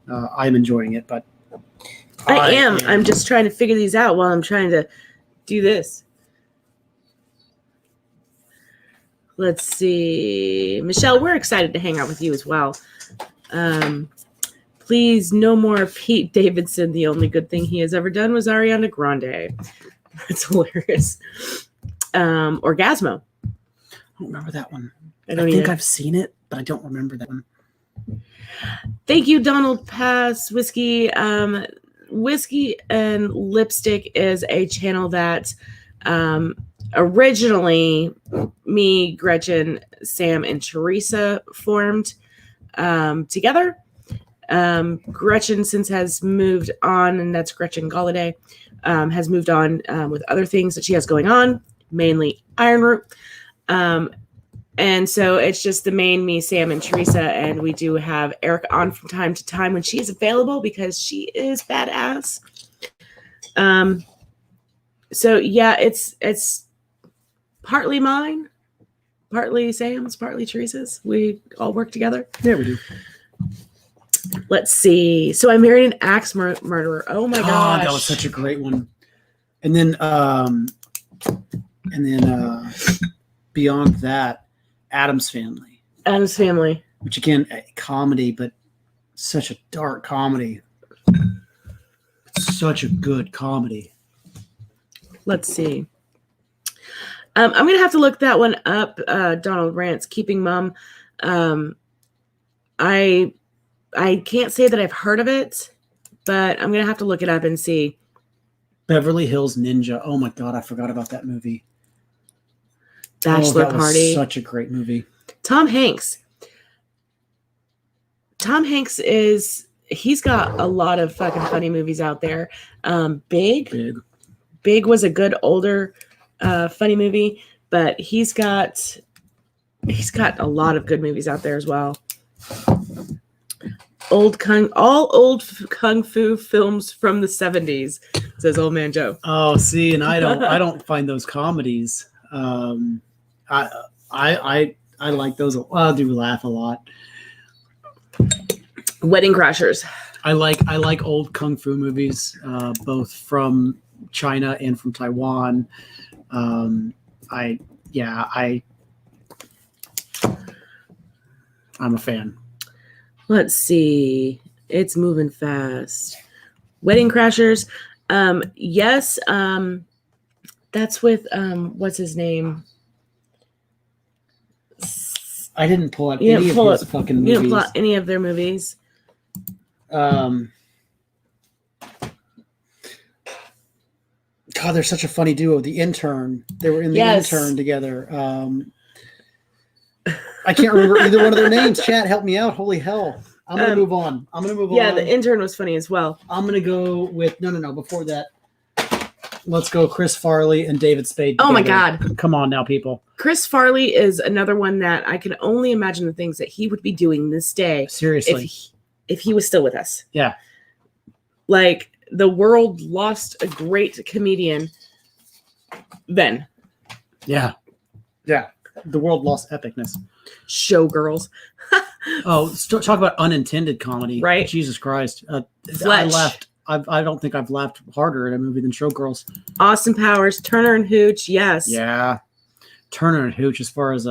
I'm enjoying it, but I am. I'm just trying to figure these out while I'm trying to do this. Let's see. Michelle, we're excited to hang out with you as well. Please, no more Pete Davidson. The only good thing he has ever done was Ariana Grande. That's hilarious. Orgasmo. I don't remember that one. I don't think either. I've seen it, but I don't remember that one. Thank you, Donald Pass. Whiskey. Whiskey and Lipstick is a channel that originally me, Gretchen, Sam, and Teresa formed together. Gretchen since has moved on, and that's Gretchen Galladay, has moved on with other things that she has going on, mainly Iron Root. And so it's just the main me, Sam, and Teresa, and we do have Erica on from time to time when she is available because she is badass. So yeah, it's partly mine, partly Sam's, partly Teresa's. We all work together. Yeah, we do. Let's see. So I married an axe murderer. Oh my gosh. That was such a great one. And then beyond that, Addams Family. Addams Family. Which again, a comedy, but such a dark comedy. Such a good comedy. Let's see. I'm going to have to look that one up. Donald Rance, Keeping Mum. I can't say that I've heard of it, but I'm going to have to look it up and see. Beverly Hills Ninja. Oh my God, I forgot about that movie. Bachelor that Party. Was such a great movie. Tom Hanks. Tom Hanks he's got a lot of fucking funny movies out there. Big was a good older funny movie, but he's got a lot of good movies out there as well. All old kung fu films from the 70s, says Old Man Joe. Oh, see, and I don't find those comedies. I like those. I do laugh a lot. Wedding Crashers. I like old kung fu movies, both from China and from Taiwan. I'm a fan. Let's see. It's moving fast. Wedding Crashers. Yes. That's with what's his name? I didn't pull out any of his fucking movies. You didn't pull out any of their movies. God, they're such a funny duo. The Intern. They were in The Intern together. I can't remember either one of their names. Chat, help me out. Holy hell. I'm going to move on. Yeah, The Intern was funny as well. I'm going to go with... No. Before that, let's go Chris Farley and David Spade together. Oh, my God. Come on now, people. Chris Farley is another one that I can only imagine the things that he would be doing this day. Seriously. If he was still with us. Yeah. Like, the world lost a great comedian then. Yeah. Yeah. The world lost epicness. Showgirls. Talk about unintended comedy. Right. Jesus Christ. Fletch. I don't think I've laughed harder at a movie than Showgirls. Austin Powers, Turner and Hooch, yes. Yeah. Turner and Hooch, as far as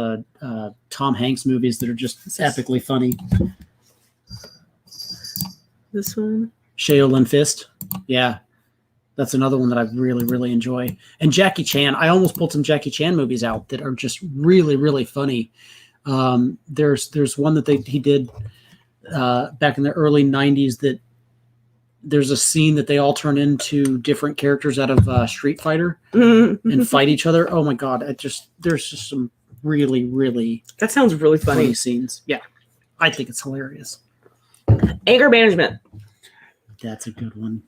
Tom Hanks movies that are just epically funny. This one? Shaolin Fist. Yeah. That's another one that I really, really enjoy. And Jackie Chan. I almost pulled some Jackie Chan movies out that are just really, really funny. There's one that he did back in the early 90s that there's a scene that they all turn into different characters out of Street Fighter and fight each other. Oh my God. There's just some really, really that sounds really funny scenes. Yeah. I think it's hilarious. Anger Management. That's a good one.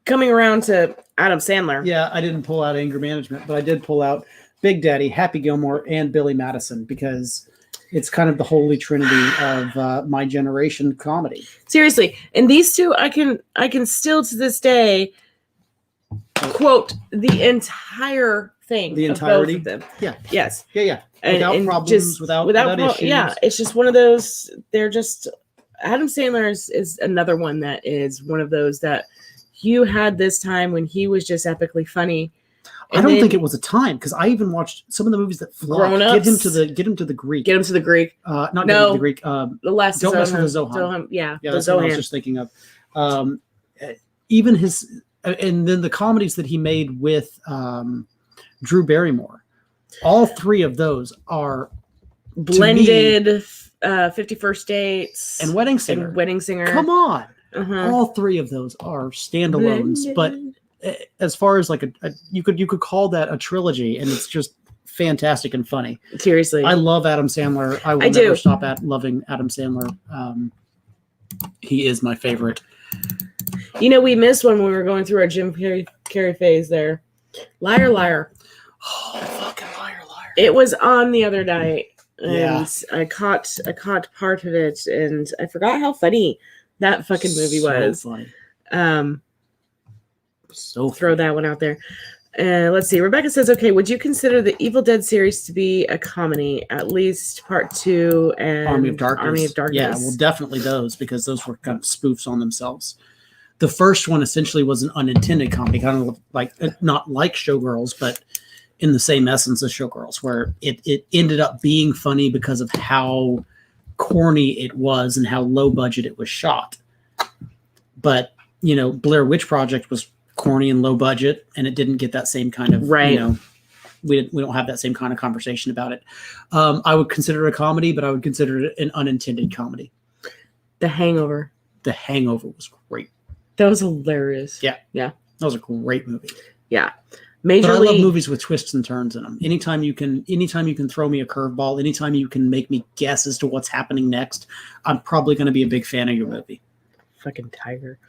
Coming around to Adam Sandler. Yeah, I didn't pull out Anger Management, but I did pull out Big Daddy, Happy Gilmore, and Billy Madison because it's kind of the holy trinity of my generation comedy. Seriously, and these two, I can still to this day quote the entire thing. The entirety of both of them. Yeah. Yes. Yeah. And problems, just, without issues. Yeah, it's just one of those. They're just Adam Sandler is another one that is one of those that you had this time when he was just epically funny. I don't think it was a time because I even watched some of the movies that flopped. Get him to the Greek. Get him to the Greek. Not get him to the Greek. The last Don't mess with the Zohan. Yeah, that's what I was just thinking of. Even his and then the comedies that he made with Drew Barrymore. All three of those are blended. 51st Dates and Wedding Singer. Come on. Uh-huh. All three of those are standalones, but as far as like you could call that a trilogy, and it's just fantastic and funny. Seriously, I love Adam Sandler. I will never stop loving Adam Sandler. He is my favorite. You know, we missed one when we were going through our Jim Carrey phase there. Liar, Liar. Oh, fucking Liar, Liar. It was on the other night, and yeah. I caught part of it, and I forgot how funny that fucking movie was. Funny. So throw that one out there. Let's see. Rebecca says, okay, would you consider the Evil Dead series to be a comedy, at least part 2 and Army of Darkness. Army of Darkness? Yeah, well, definitely those, because those were kind of spoofs on themselves. The first one essentially was an unintended comedy, kind of like, not like Showgirls, but in the same essence as Showgirls, where it ended up being funny because of how corny it was and how low budget it was shot. But, you know, Blair Witch Project was corny and low budget, and it didn't get that same kind of, right. You know, we don't have that same kind of conversation about it. I would consider it a comedy, but I would consider it an unintended comedy. The Hangover. The Hangover was great. That was hilarious. Yeah. Yeah. That was a great movie. Yeah. But I love movies with twists and turns in them. Anytime you can throw me a curveball, anytime you can make me guess as to what's happening next, I'm probably going to be a big fan of your movie. Fucking Tiger.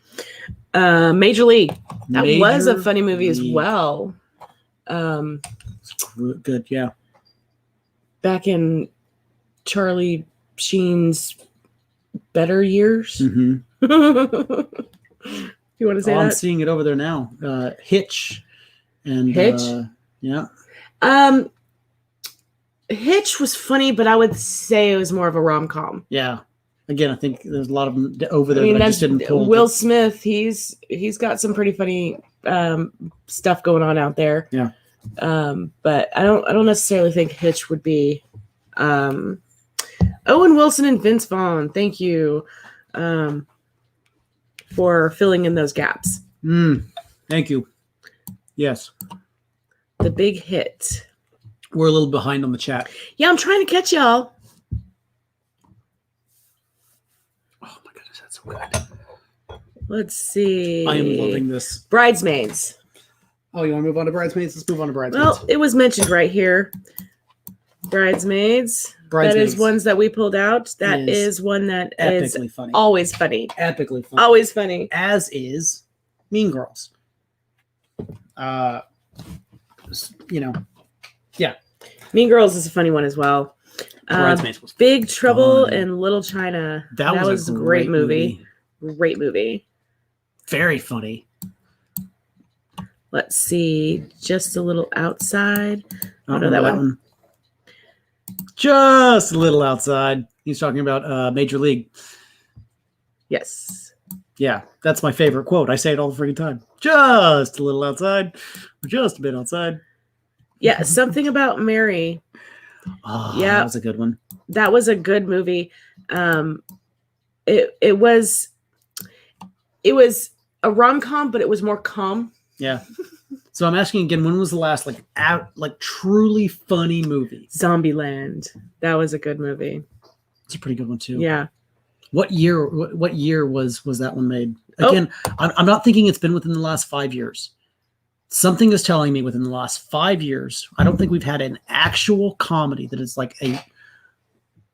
Major League. That was a funny movie as well. Good, yeah. Back in Charlie Sheen's better years. Mm-hmm. You want to say that? I'm seeing it over there now. Hitch. And Hitch? Yeah. Hitch was funny, but I would say it was more of a rom-com. Yeah. Again, I think there's a lot of them over there that I just didn't pull. Will Smith, he's got some pretty funny stuff going on out there. Yeah. But I don't necessarily think Hitch would be. Owen Wilson and Vince Vaughn, thank you for filling in those gaps. Thank you. Yes. The Big Hit. We're a little behind on the chat. Yeah, I'm trying to catch y'all. Oh my goodness, that's so good. Let's see. I am loving this. Bridesmaids. Oh, you want to move on to Bridesmaids? Let's move on to Bridesmaids. Well, it was mentioned right here. Bridesmaids. That is ones that we pulled out. That is one that is funny. Always funny. Epically funny. Always funny. As is Mean Girls. You know, yeah. Mean Girls is a funny one as well. Bridesmaids was Big Trouble in Little China. That was a great movie. Great movie. Very funny. Let's see. Just a Little Outside. I don't know that one. Just a Little Outside. He's talking about Major League. Yes. Yeah, that's my favorite quote. I say it all the freaking time. Just a little outside. Just a bit outside. Yeah, Something About Mary. Oh, yeah, that was a good one. That was a good movie. It was a rom-com, but it was more calm. Yeah. So I'm asking again, when was the last truly funny movie? Zombieland. That was a good movie. It's a pretty good one too. Yeah. What year was that one made? Again, I'm not thinking it's been within the last 5 years. Something is telling me within the last 5 years, I don't think we've had an actual comedy that is like a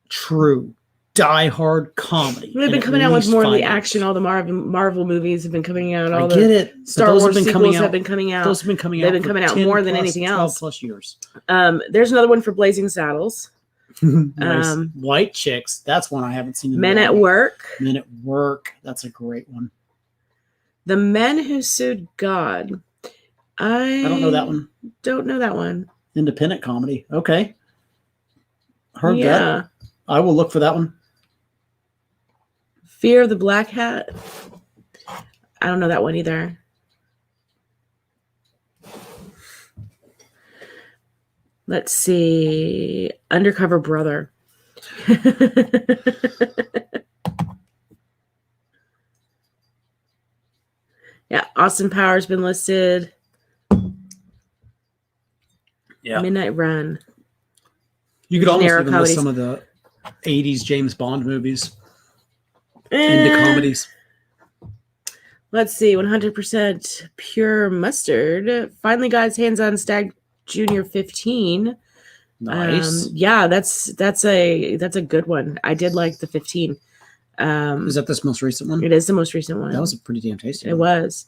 true die-hard comedy. They've been coming out with more of the action. All the Marvel movies have been coming out. I get it. Star Wars sequels have been coming out. Those have been coming out. They've been coming out more than anything else. 12 plus years. There's another one for Blazing Saddles. Nice. White Chicks. That's one I haven't seen. Men at Work. Men at Work. That's a great one. The Men Who Sued God. I don't know that one. Don't know that one. Independent comedy. Okay. Heard that. I will look for that one. Fear of the Black Hat. I don't know that one either. Let's see. Undercover Brother. Yeah, Austin Powers been listed. Yeah. Midnight Run. You could almost even list some of the 80s James Bond movies into comedies. Let's see. 100% Pure Mustard. Finally got his hands on Stag Junior 15. Nice. Yeah, that's a good one. I did like the 15. Is that this most recent one? It is the most recent one. That was a pretty damn tasty one. It was.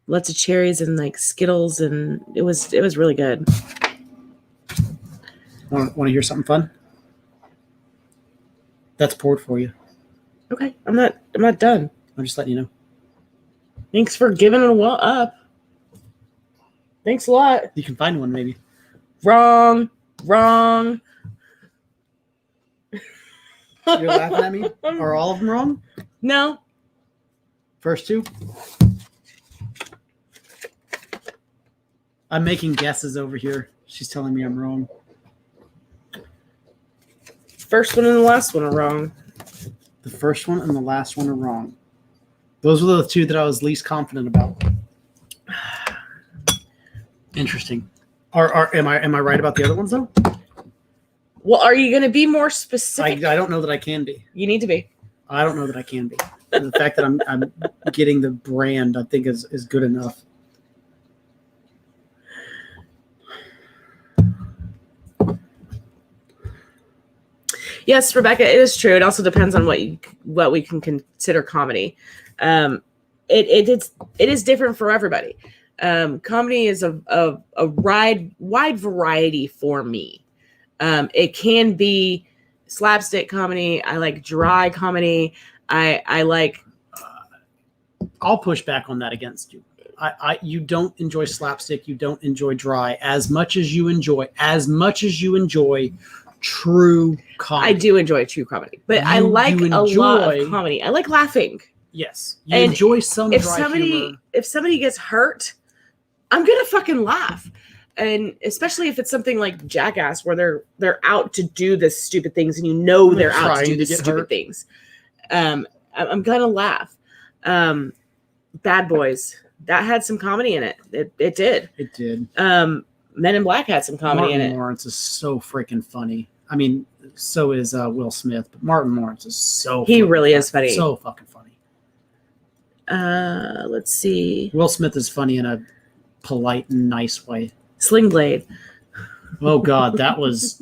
Lots of cherries and like Skittles, and it was really good. Want to hear something fun? That's poured for you. Okay, I'm not done. I'm just letting you know. Thanks for giving it up. Thanks a lot. You can find one, maybe. Wrong. You're laughing at me? Are all of them wrong? No. First two? I'm making guesses over here. She's telling me I'm wrong. First one and the last one are wrong. The first one and the last one are wrong. Those were the two that I was least confident about. Interesting. Am I right about the other ones though? Well, are you going to be more specific? I don't know that I can be. You need to be. I don't know that I can be. The fact that I'm getting the brand, I think, is good enough. Yes, Rebecca, it is true. It also depends on what we can consider comedy. It is different for everybody. Comedy is a wide variety for me. It can be slapstick comedy. I like dry comedy. I like. I'll push back on that against you. You don't enjoy slapstick. You don't enjoy dry as much as you enjoy true comedy. I do enjoy true comedy, but I like a lot of comedy. I like laughing. Yes, you enjoy some dry humor. If somebody gets hurt, I'm gonna fucking laugh. And especially if it's something like Jackass, where they're out to do the stupid things, and they're out to do the stupid things. I'm gonna laugh. Bad Boys, that had some comedy in it. It did. It did. Men in Black had some comedy in it. Martin Lawrence is so freaking funny. I mean, so is Will Smith, but Martin Lawrence is so. He really is funny. So fucking funny. Let's see. Will Smith is funny in a polite and nice way. Sling Blade. Oh God, that was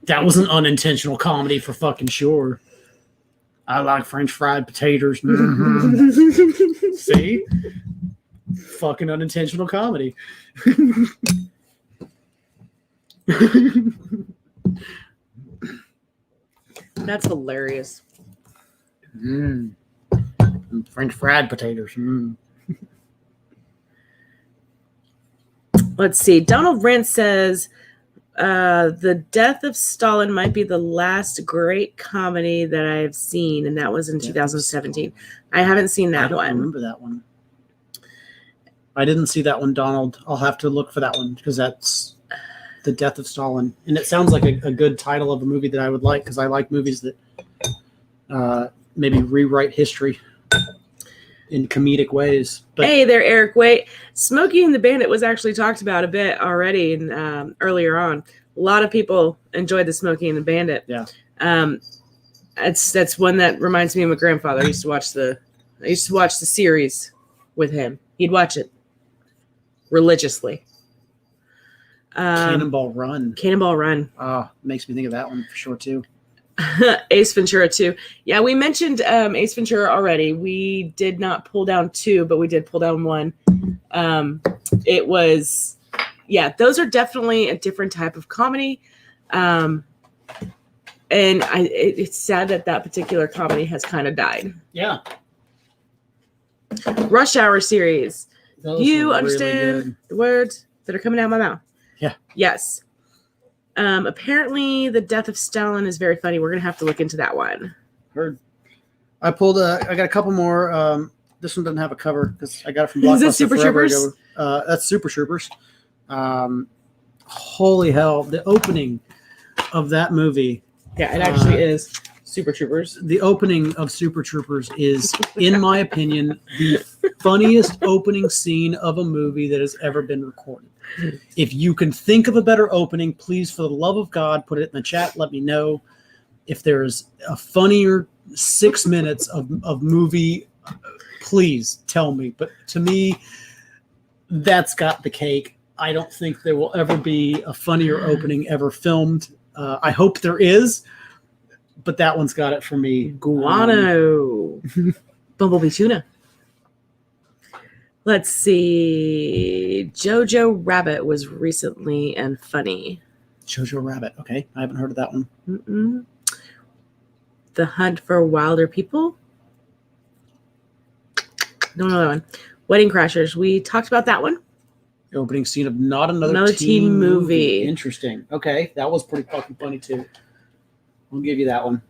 an unintentional comedy for fucking sure. I like French fried potatoes. Mm-hmm. See? Fucking unintentional comedy. That's hilarious. French fried potatoes. Let's see. Donald Rent says the death of Stalin might be the last great comedy that I've seen, and that was in 2017. I haven't seen that one. I don't remember that one. I didn't see that one, Donald. I'll have to look for that one because that's the death of Stalin, and it sounds like a good title of a movie that I would like because I like movies that maybe rewrite history in comedic ways. But hey there, Eric. Wait, Smokey and the Bandit was actually talked about a bit already and earlier on. A lot of people enjoyed the Smokey and the Bandit. Yeah. That's one that reminds me of my grandfather. I used to watch the series with him. He'd watch it religiously. Cannonball Run. Cannonball Run. Makes me think of that one for sure too. Ace Ventura 2. Yeah, we mentioned Ace Ventura already. We did not pull down 2, but we did pull down 1. It was, those are definitely a different type of comedy. And it's sad that particular comedy has kind of died. Yeah. Rush Hour series. Those You were understand really the words that are coming out of my mouth? Yeah. Yes. Apparently, the death of Stalin is very funny. We're gonna have to look into that one. Heard. I pulled. I got a couple more. This one doesn't have a cover because I got it from Is Blockbuster it Super forever Troopers? ago. That's Super Troopers. Holy hell! The opening of that movie. Yeah, it actually is Super Troopers. The opening of Super Troopers is, in my opinion, the funniest opening scene of a movie that has ever been recorded. If you can think of a better opening, please, for the love of God, put it in the chat. Let me know if there's a funnier 6 minutes of movie. Please tell me. But to me, that's got the cake. I don't think there will ever be a funnier opening ever filmed. I hope there is, but that one's got it for me. Guano. Bumblebee Tuna. Let's see. Jojo Rabbit was recently and funny. Jojo Rabbit. Okay. I haven't heard of that one. Mm-mm. The Hunt for Wilder People. Don't know that one. Wedding Crashers. We talked about that one. The opening scene of not another Another teen movie. Interesting. Okay, that was pretty fucking funny too. I'll give you that one.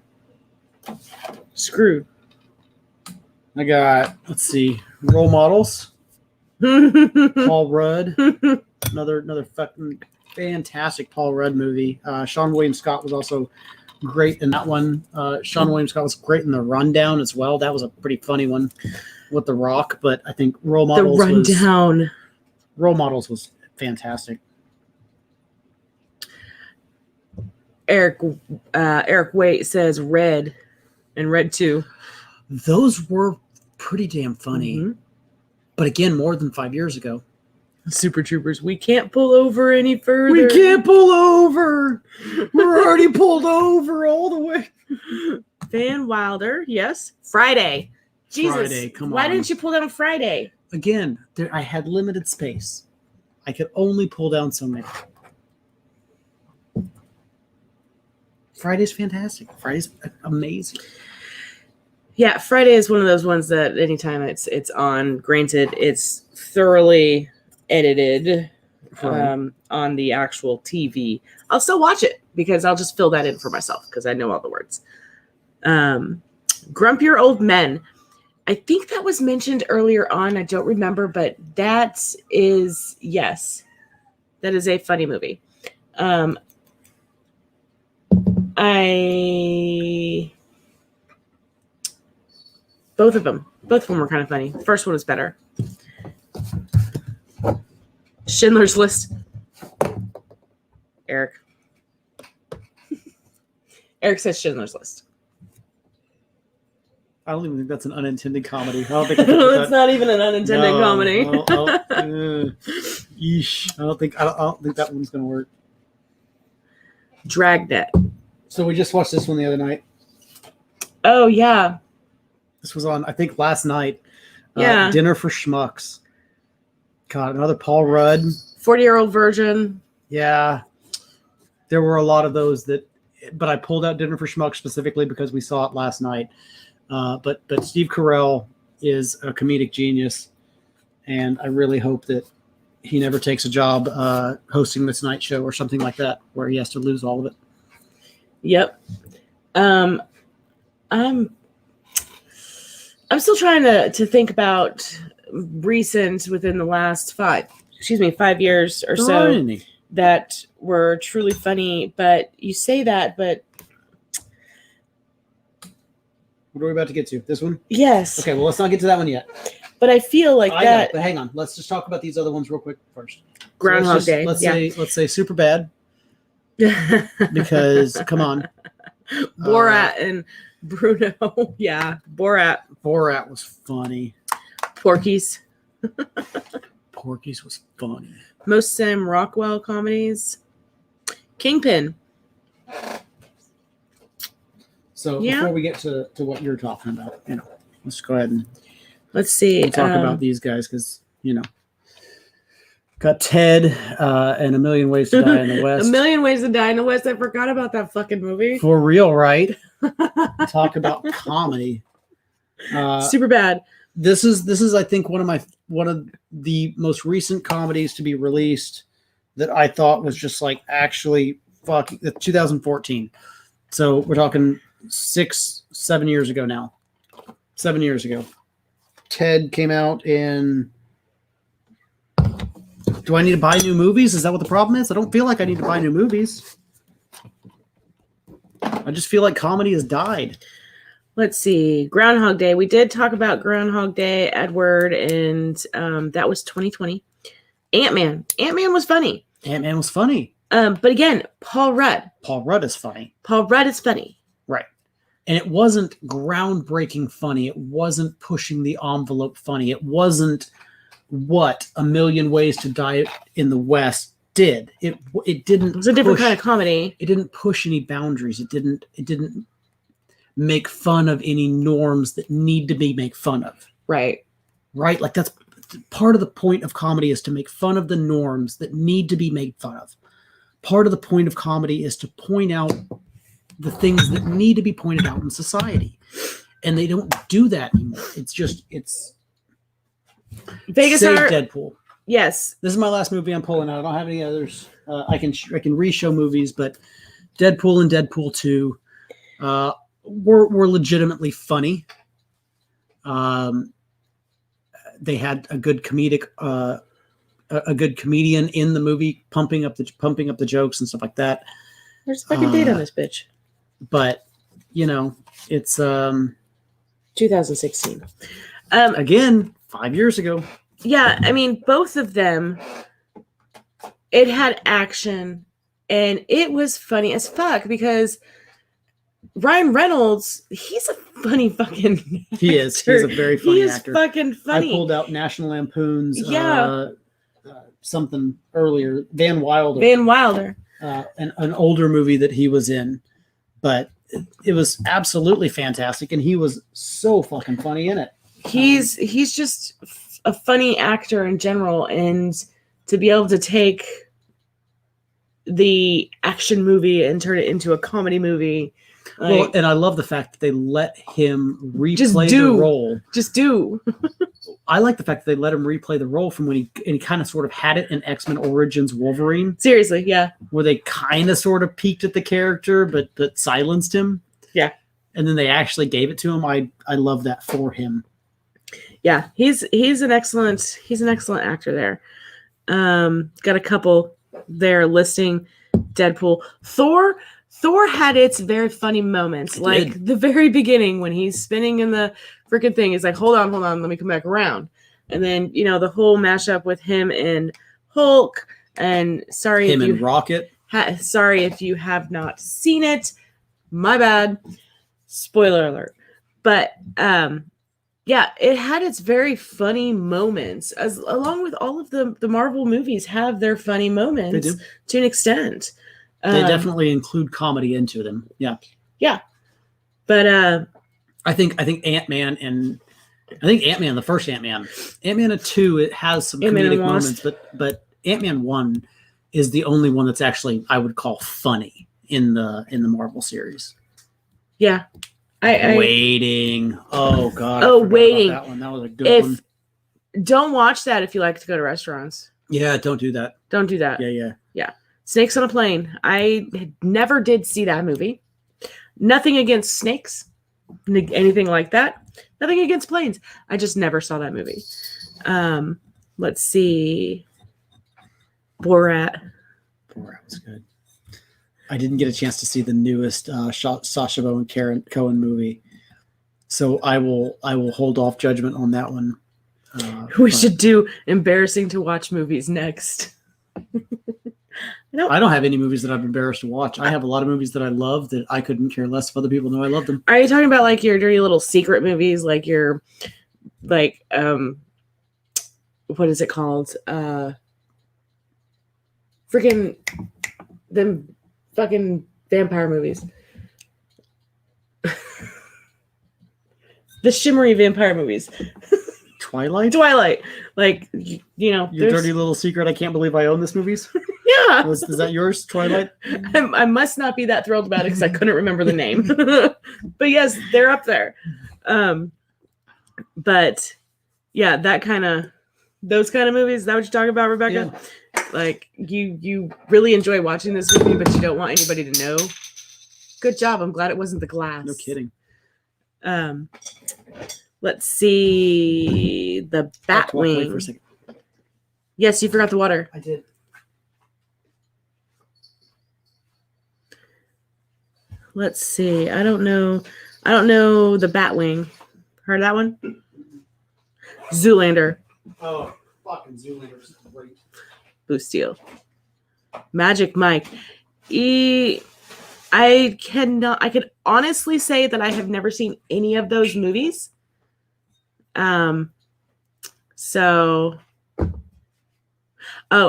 Screwed. I got, let's see, role models. Paul Rudd. Another fucking fantastic Paul Rudd movie. Sean William Scott was also great in that one. Sean William Scott was great in The Rundown as well. That was a pretty funny one with The Rock, but I think Role Models was fantastic. Eric Waite says Red and Red 2. Those were pretty damn funny. Mm-hmm. But again, more than 5 years ago. Super Troopers. We can't pull over any further. We can't pull over. We're already pulled over all the way. Van Wilder. Yes. Friday. Jesus. Friday, come Why on. didn't you pull down Friday? Again, I had limited space. I could only pull down so many. Friday's fantastic. Friday's amazing. Yeah, Friday is one of those ones that anytime it's on, granted, it's thoroughly edited on the actual TV. I'll still watch it because I'll just fill that in for myself because I know all the words. Grumpier Old Men. I think that was mentioned earlier on. I don't remember, but that is, yes, that is a funny movie. Both of them were kind of funny. The first one was better. Schindler's List. Eric says Schindler's List. I don't even think that's an unintended comedy. I don't think It's not even an unintended comedy. Yeesh. I don't think that one's gonna work. Dragnet. So we just watched this one the other night. Oh yeah. This was on, I think, last night. Yeah. Dinner for Schmucks. God, another Paul Rudd. 40-Year-Old Virgin. Yeah. There were a lot of those but I pulled out Dinner for Schmucks specifically because we saw it last night. But Steve Carell is a comedic genius, and I really hope that he never takes a job hosting this night show or something like that where he has to lose all of it. Yep. I'm still trying to think about recent within the last 5 years or so that were truly funny. But you say that, but what are we about to get to? This one? Yes. Okay, well, let's not get to that one yet. But I feel like I that. know, but hang on. Let's just talk about these other ones real quick first. Groundhog Day. Let's say super bad because come on. Borat and Bruno. Yeah, Borat. Borat was funny. Porky's. Porky's was funny. Most Sam Rockwell comedies. Kingpin. So before we get to what you're talking about, let's go ahead and let's see. Talk about these guys because got Ted and A Million Ways to Die in the West. A Million Ways to Die in the West. I forgot about that fucking movie. For real, right? Talk about comedy. Super bad. This is I think one of the most recent comedies to be released that I thought was just like actually fucking 2014. So we're talking 7 years ago now. 7 years ago. Ted came out in. Do I need to buy new movies? Is that what the problem is? I don't feel like I need to buy new movies. I just feel like comedy has died. Let's see. Groundhog Day. We did talk about Groundhog Day, Edward, and that was 2020. Ant-Man. Ant-Man was funny. Ant-Man was funny. But again, Paul Rudd. Paul Rudd is funny. Paul Rudd is funny. Right. And it wasn't groundbreaking funny. It wasn't pushing the envelope funny. It wasn't what A Million Ways to Die in the West did. It didn't. It was a different kind of comedy. It didn't push any boundaries. It didn't make fun of any norms that need to be made fun of. Right. Right? Like that's part of the point of comedy is to make fun of the norms that need to be made fun of. Part of the point of comedy is to point out the things that need to be pointed out in society. And they don't do that anymore. It's Vegas save Art. Deadpool. Yes. This is my last movie I'm pulling out. I don't have any others. I can re-show movies, but Deadpool and Deadpool 2 were legitimately funny. They had a good comedic, a good comedian in the movie, pumping up the jokes and stuff like that. There's a fucking date on this bitch. But it's 2016. Again, 5 years ago. Yeah, I mean, both of them. It had action, and it was funny as fuck because Ryan Reynolds, he's a funny fucking actor. He is. He's a very funny actor. He is fucking funny. I pulled out National Lampoon's Yeah. Something earlier, Van Wilder. An older movie that he was in, but it was absolutely fantastic, and he was so fucking funny in it. He's just a funny actor in general, and to be able to take the action movie and turn it into a comedy movie. Well, and I love the fact that they let him replay the role. Just do. I like the fact that they let him replay the role from when he kind of sort of had it in X-Men Origins Wolverine. Seriously, yeah. Where they kind of sort of peeked at the character, but silenced him. Yeah. And then they actually gave it to him. I love that for him. Yeah, he's an excellent actor there. Got a couple there listing Deadpool. Thor had its very funny moments. Like the very beginning when he's spinning in the freaking thing. He's like, hold on, let me come back around. And then, the whole mashup with him and Hulk. And Rocket. Sorry if you have not seen it. My bad. Spoiler alert. But yeah, it had its very funny moments, along with all of the Marvel movies have their funny moments to an extent. They definitely include comedy into them. Yeah. Yeah. But I think Ant-Man the first Ant-Man 2, it has some comedic moments, but Ant-Man 1 is the only one that's actually, I would call, funny in the Marvel series. Yeah. Waiting. Oh god. Oh, Waiting. That one. That was a good one. Don't watch that if you like to go to restaurants. Yeah, don't do that. Don't do that. Yeah. Snakes on a Plane. I never did see that movie. Nothing against snakes, anything like that. Nothing against planes. I just never saw that movie. Let's see. Borat. Borat was good. I didn't get a chance to see the newest Sacha Baron Cohen movie, so I will hold off judgment on that one. We should do embarrassing to watch movies next. I don't have any movies that I'm embarrassed to watch. I have a lot of movies that I love that I couldn't care less if other people know I love them. Are you talking about like your dirty little secret movies, like your what is it called? Freaking them fucking vampire movies. The shimmery vampire movies. Twilight. Like, your dirty little secret. I can't believe I own this movies. Yeah. Is that yours, Twilight? I must not be that thrilled about it because I couldn't remember the name. But yes, they're up there. But yeah, those kind of movies. Is that what you're talking about, Rebecca? Yeah. Like you really enjoy watching this movie, but you don't want anybody to know. Good job. I'm glad it wasn't The Glass. No kidding. Let's see. The Batwing. For a second. Yes, you forgot the water. I did. Let's see. I don't know the Batwing. Heard that one? Zoolander. Oh, fucking Zoolander is great. Blue Steel. Magic Mike. I can honestly say that I have never seen any of those movies.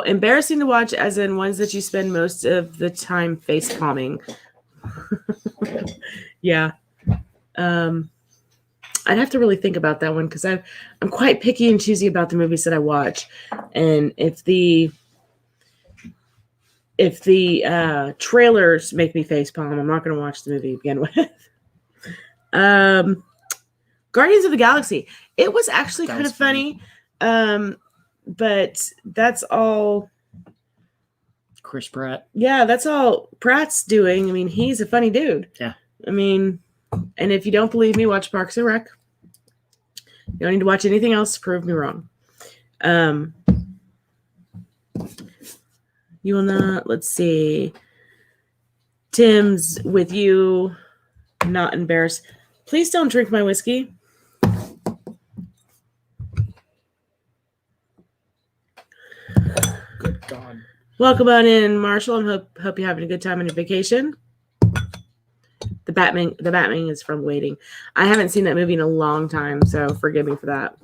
Embarrassing to watch as in ones that you spend most of the time face palming. Yeah. I'd have to really think about that one because I'm quite picky and choosy about the movies that I watch. And if the trailers make me facepalm, I'm not going to watch the movie to begin with. Guardians of the Galaxy. It was actually kind of funny. but that's all. Chris Pratt. Yeah, that's all Pratt's doing. I mean, he's a funny dude. Yeah. I mean, and if you don't believe me, watch Parks and Rec. You don't need to watch anything else to prove me wrong. You will not. Let's see. Tim's with you. Not embarrassed. Please don't drink my whiskey. Good God. Welcome on in, Marshall. I hope you're having a good time on your vacation. The Batman is from Waiting. I haven't seen that movie in a long time, so forgive me for that.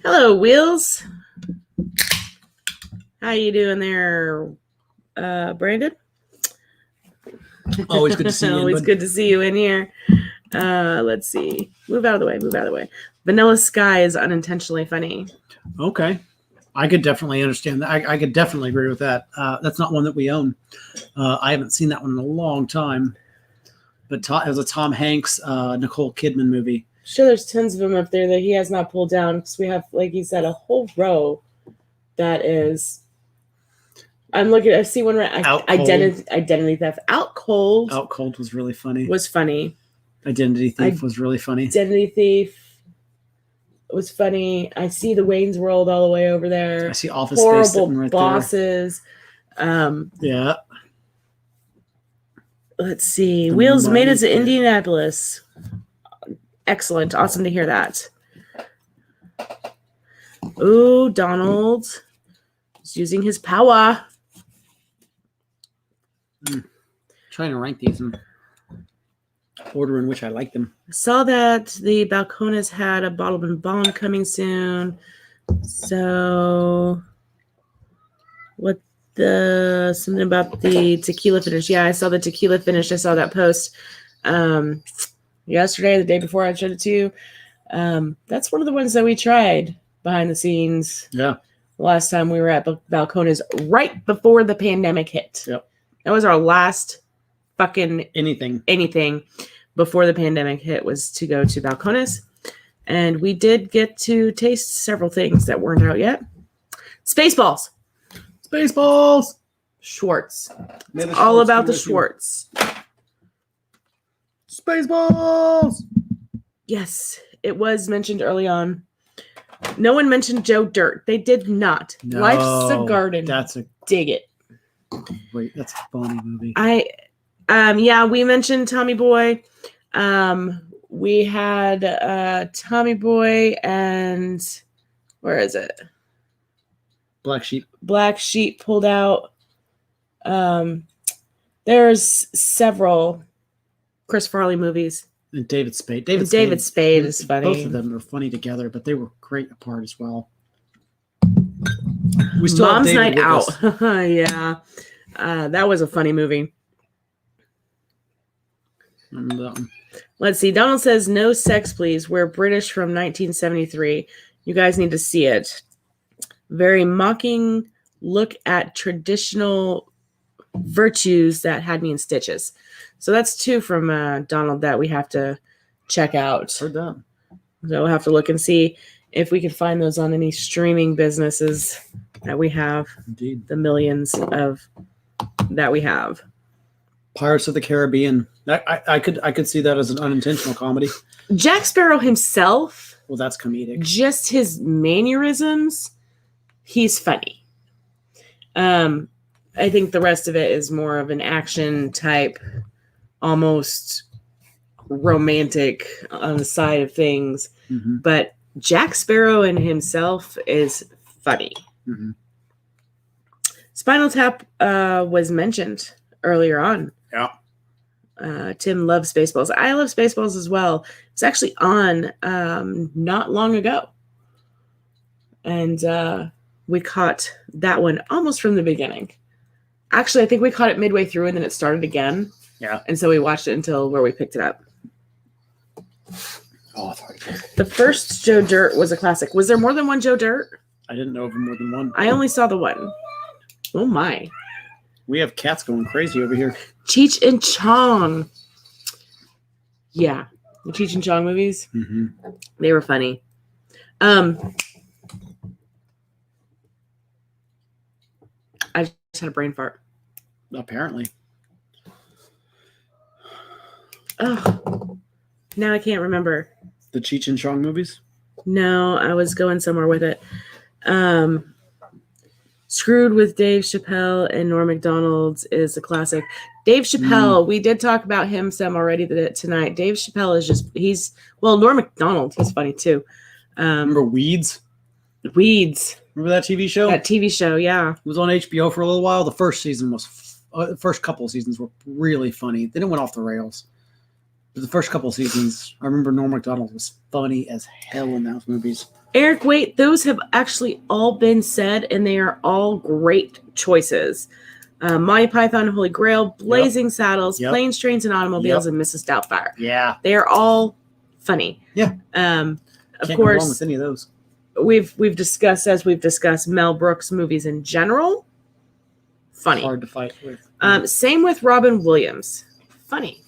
Hello, Wheels. How you doing there, Brandon? Always good to see you. Always good to see you in here. Let's see. Move out of the way. Vanilla Sky is unintentionally funny. Okay. I could definitely understand that. I could definitely agree with that. That's not one that we own. I haven't seen that one in a long time. But it was a Tom Hanks, Nicole Kidman movie. Sure, there's tons of them up there that he has not pulled down because we have, like he said, a whole row that is. I'm looking. I see one right. Identity Theft. Out Cold. Out Cold was really funny. Was funny. Identity Thief was really funny. Identity Thief was funny. I see the Wayne's World all the way over there. I see Office Horrible Space sitting right Bosses. Yeah. Let's see. Wheels made it to Indianapolis. Excellent. Awesome to hear that. Ooh, Donald is using his power. Trying to rank these in order in which I like them. I saw that the Balcones had a bottled and bond coming soon. So something about the tequila finish. Yeah, I saw the tequila finish. I saw that post yesterday, the day before I showed it to you. That's one of the ones that we tried behind the scenes. Yeah. Last time we were at Balcones right before the pandemic hit. Yep. That was our last fucking anything before the pandemic hit was to go to Balcones. And we did get to taste several things that weren't out yet. Spaceballs. Schwartz. It's all about the Schwartz. Spaceballs. Yes, it was mentioned early on. No one mentioned Joe Dirt. They did not. No, Life's a Garden. Dig it. Wait, that's a funny movie. We mentioned Tommy Boy. We had Tommy Boy and where is it? Black Sheep pulled out. There's several Chris Farley movies. And David Spade. David Spade is funny. Both of them are funny together, but they were great apart as well. We still Mom's have David Night Out. with us. Yeah. That was a funny movie. Remember that one. Let's see. Donald says, no sex, please. We're British from 1973. You guys need to see it. Very mocking look at traditional virtues that had me in stitches. So that's two from Donald that we have to check out. Heard that. So we'll have to look and see if we can find those on any streaming businesses that we have. Indeed. The millions of that we have. Pirates of the Caribbean. I could see that as an unintentional comedy. Jack Sparrow himself. Well, that's comedic. Just his mannerisms. He's funny. I think the rest of it is more of an action type, almost romantic on the side of things. Mm-hmm. But Jack Sparrow in himself is funny. Mm-hmm. Spinal Tap was mentioned earlier on. Yeah. Tim loves Spaceballs. I love Spaceballs as well. It's actually on not long ago. And we caught that one almost from the beginning. Actually, I think we caught it midway through and then it started again. Yeah. And so we watched it until where we picked it up. Oh, the first Joe Dirt was a classic. Was there more than one Joe Dirt? I didn't know of more than one. I only saw the one. Oh, my. We have cats going crazy over here. Cheech and Chong. Yeah. The Cheech and Chong movies. Mm-hmm. They were funny. I just had a brain fart. Apparently. Oh, now I can't remember. The Cheech and Chong movies? No, I was going somewhere with it. Screwed with Dave Chappelle and Norm Macdonald is a classic. Dave Chappelle, we did talk about him some already tonight. Dave Chappelle is Norm Macdonald, he's funny too. Remember Weeds? Weeds. Remember that TV show? That TV show, yeah. It was on HBO for a little while. The first season was, the first couple of seasons were really funny. Then it went off the rails. But the first couple of seasons, I remember Norm Macdonald was funny as hell in those movies. Eric, wait, those have actually all been said, and they are all great choices. Monty Python, Holy Grail, Blazing Saddles, Planes, Trains, and Automobiles, and Mrs. Doubtfire. Yeah. They are all funny. Yeah. Of Can't course, go wrong with any of those. We've discussed Mel Brooks movies in general. Funny. Hard to fight with. Same with Robin Williams. Funny.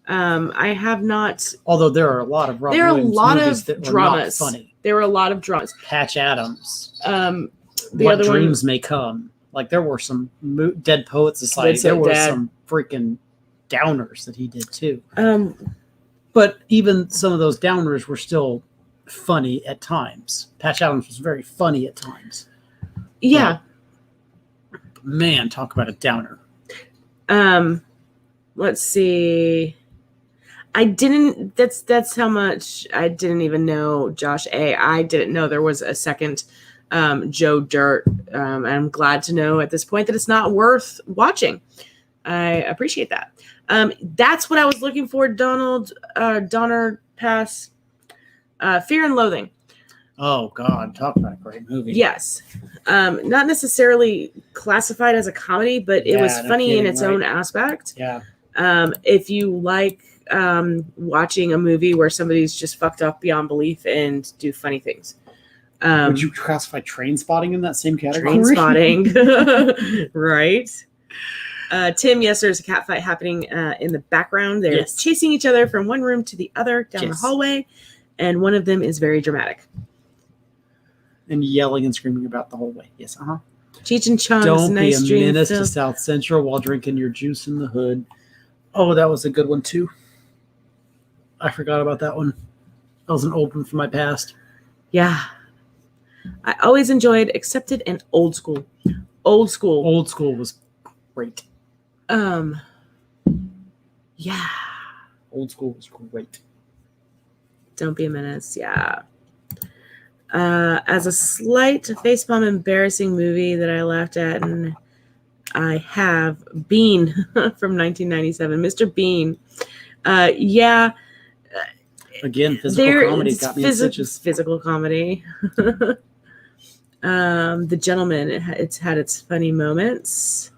I have not. Although there are a lot of Robin there are a Williams lot movies of that dramas. were not funny. There were a lot of dramas. Patch Adams. The What other Dreams May Come. Like there were some Dead Poet Society. There were some freaking downers that he did too. But even some of those downers were still funny at times. Patch Adams was very funny at times. Yeah. But, man, talk about a downer. Let's see. That's how much I didn't even know Josh A. I didn't know there was a second Joe Dirt. I'm glad to know at this point that it's not worth watching. I appreciate that. That's what I was looking for, Donner Pass. Fear and Loathing. Oh, God. Talk about a great movie. Yes. Not necessarily classified as a comedy, but it was funny in its own aspect. Yeah. If you like watching a movie where somebody's just fucked up beyond belief and do funny things. Would you classify Train Spotting in that same category? Train Spotting. Right. Tim, yes, there's a cat fight happening in the background. They're chasing each other from one room to the other down the hallway, and one of them is very dramatic. And yelling and screaming about the whole way. Yes, Cheech and Chong's Don't nice be a dream menace film. to South Central while drinking your juice in the hood. Oh, that was a good one, too. I forgot about that one. That was an old one from my past. Yeah. I always enjoyed Accepted and Old School. Old School. Old School was great. Yeah. Old School was great. Don't be a menace. Yeah. As a slight facepalm embarrassing movie that I laughed at, and I have Bean from 1997. Mr. Bean. Yeah. Again, physical comedy got me in stitches. Physical comedy. The Gentleman. It's had its funny moments.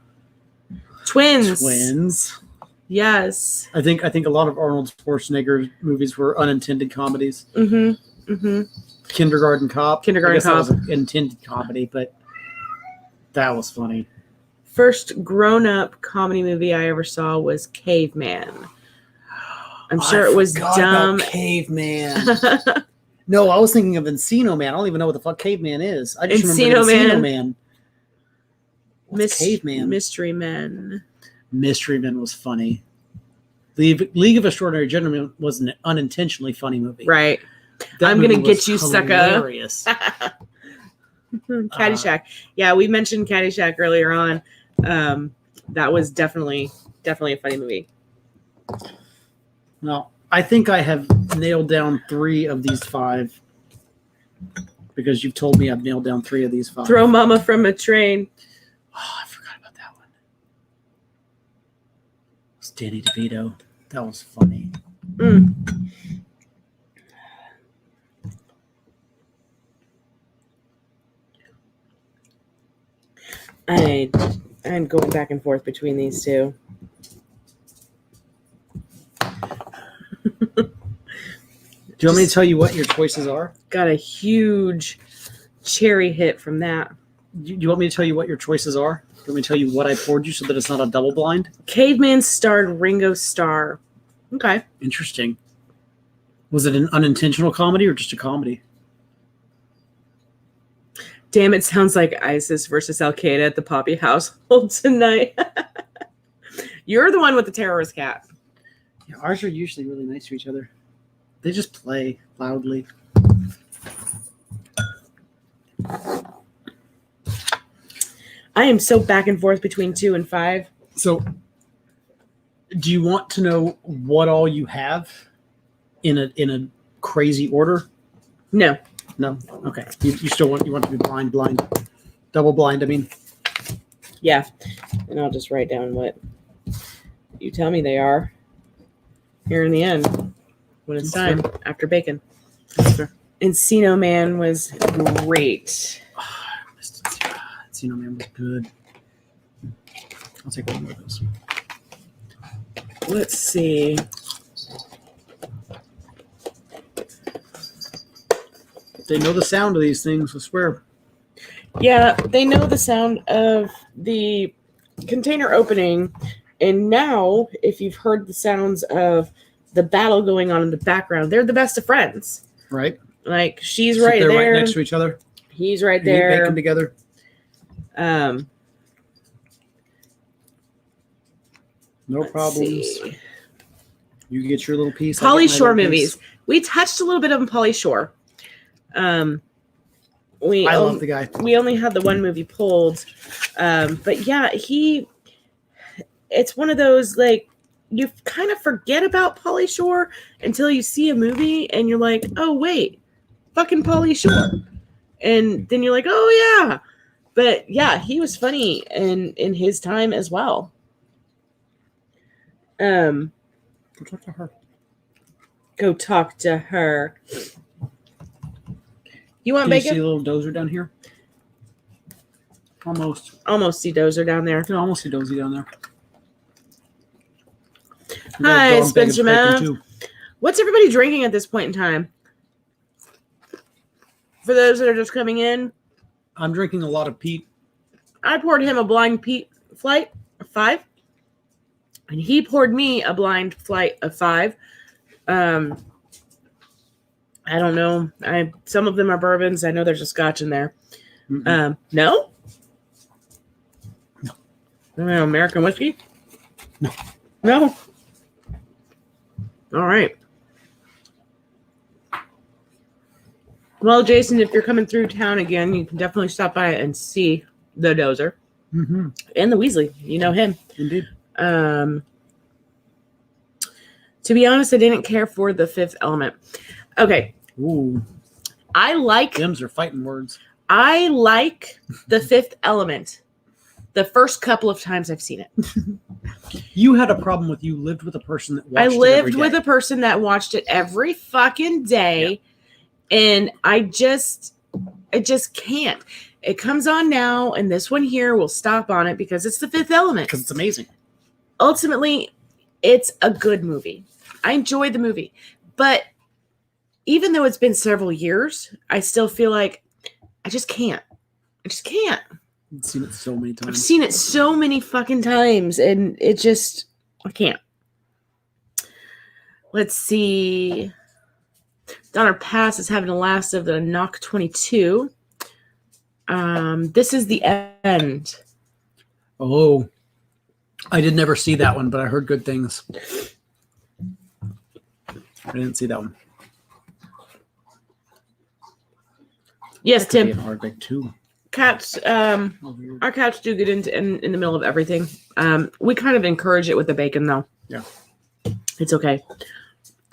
Twins. Yes. I think a lot of Arnold Schwarzenegger movies were unintended comedies. Mm-hmm. Mm-hmm. Kindergarten Cop. That was an intended comedy, but that was funny. First grown-up comedy movie I ever saw was Caveman. I'm sure it was dumb. Caveman. No, I was thinking of Encino Man. I don't even know what the fuck Caveman is. I just Encino remember Encino Man. Man. What's Caveman? Mystery Men. Mystery Men was funny. League of Extraordinary Gentlemen was an unintentionally funny movie. Right. I'm going to get you, sucker. Hilarious. Caddyshack. Yeah, we mentioned Caddyshack earlier on. That was definitely a funny movie. No, I think I have nailed down 3 of these 5 because you've told me I've nailed down 3 of these 5. Throw Mama from a Train. Oh, I forgot about that one. It was Danny DeVito. That was funny. I'm going back and forth between these two. Do you want me to tell you what your choices are? Got a huge cherry hit from that. Do you want me to tell you what your choices are? Do you want me to tell you what I poured you so that it's not a double blind? Caveman starred Ringo Starr. Okay. Interesting. Was it an unintentional comedy or just a comedy? Damn, it sounds like ISIS versus Al Qaeda at the Poppy household tonight. You're the one with the terrorist cat. Yeah, ours are usually really nice to each other. They just play loudly. I am so back and forth between 2 and 5. So, do you want to know what all you have in a crazy order? No. No. Okay. You still want to be blind, double blind. I mean. Yeah, and I'll just write down what you tell me they are here in the end when it's time after bacon. Encino Man was great. Encino Man was good. I'll take one more of those. Let's see. They know the sound of these things, I swear. Yeah, they know the sound of the container opening. And now, if you've heard the sounds of the battle going on in the background, they're the best of friends. Right. Like, she's right there. Right next to each other. He's right They there. eat bacon together. No problems. See. You get your little piece. Pauly Shore movies. We touched a little bit on Pauly Shore. I love the guy. We only had the one movie pulled. But yeah, it's one of those, like, you kind of forget about Pauly Shore until you see a movie and you're like, oh, wait, fucking Pauly Shore. And then you're like, oh, yeah. But yeah, he was funny in his time as well. Go talk to her. Go talk to her. You want Can bacon? you see a little dozer down here? Almost. Almost see Dozer down there. You can almost see Dozy down there. Hi, Spencer Ma. What's everybody drinking at this point in time? For those that are just coming in, I'm drinking a lot of Pete. I poured him a blind Pete flight of 5. And he poured me a blind flight of 5. I don't know. Some of them are bourbons. I know there's a scotch in there. Mm-hmm. No? No. American whiskey? No. No? All right. Well, Jason, if you're coming through town again, you can definitely stop by and see the Dozer. Mm-hmm. And the Weasley. You know him. Indeed. To be honest, I didn't care for The Fifth Element. Okay. Ooh. Them's are fighting words. I like The Fifth Element the first couple of times I've seen it. You had a problem with you lived with a person that watched it every lived day. with a person that watched it every fucking day. Yeah. And I just can't. It comes on now, and this one here will stop on it because it's The Fifth Element. Because it's amazing. Ultimately, it's a good movie. I enjoyed the movie. But even though it's been several years, I still feel like I just can't. I just can't. I've seen it so many times. I've seen it so many fucking times, and I can't. Let's see. Donner Pass is having the last of the Knock 22. This is the end. Oh, I did never see that one, but I heard good things. I didn't see that one. Yes, That could be Tim. an Ardbeg too. Cats. Our cats do get in the middle of everything. We kind of encourage it with the bacon, though. Yeah, it's okay.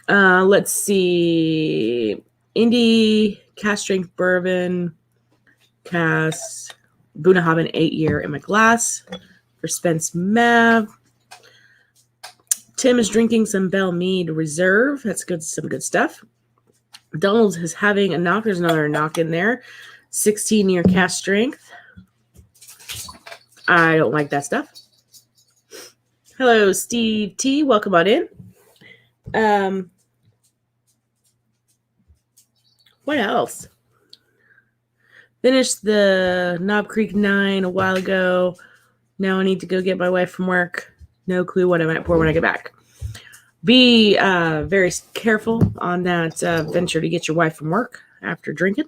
Let's see. Indie cast strength bourbon. Cast Bunnahabhain 8-year in my glass for Spence Mav. Tim is drinking some Bell Mead Reserve. That's good. Some good stuff. Donald is having a knock. There's another knock in there. 16-year cast strength. I don't like that stuff. Hello, Steve T. Welcome on in. What else? Finished the Knob Creek 9 a while ago. Now I need to go get my wife from work. No clue what I might pour when I get back. Be very careful on that venture to get your wife from work after drinking.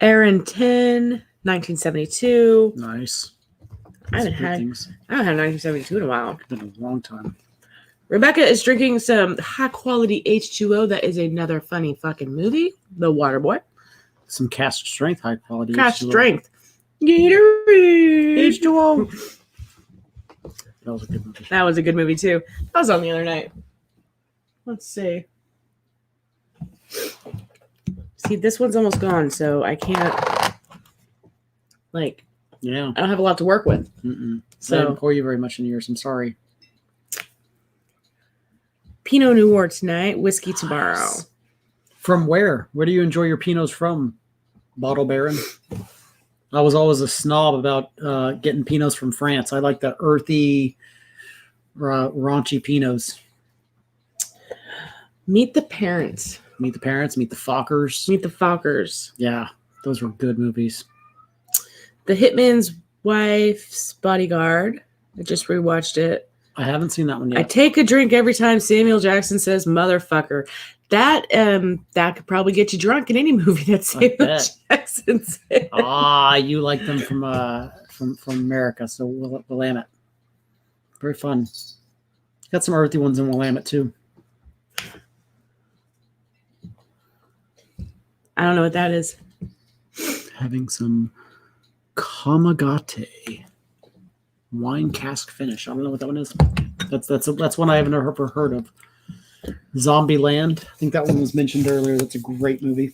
Aaron 10, 1972. Nice. I haven't had 1972 in a while. It's been a long time. Rebecca is drinking some high quality H2O. That is another funny fucking movie. The Waterboy. Some cast strength, high quality. Cast H2O. strength. Gatorade. H2O. That was a good movie. That was a good movie too. That was on the other night. Let's see. See, this one's almost gone, so I can't. Yeah. I don't have a lot to work with. I So didn't pour you very much in yours. I'm sorry. Pinot Noir tonight, whiskey tomorrow. Nice. From where? Where do you enjoy your Pinots from, Bottle Baron? I was always a snob about getting Pinots from France. I like the earthy, raunchy Pinots. Meet the Parents. Meet the Parents, Meet the Fockers. Meet the Fockers. Yeah, those were good movies. The Hitman's Wife's Bodyguard. I just rewatched it. I haven't seen that one yet. I take a drink every time Samuel Jackson says motherfucker. That could probably get you drunk in any movie that Samuel Jackson says. You like them from America, so Willamette. Very fun. Got some earthy ones in Willamette too. I don't know what that is. Having some Kamagate wine cask finish. I don't know what that one is. That's one I haven't ever heard of. Zombie Land. I think that one was mentioned earlier. That's a great movie.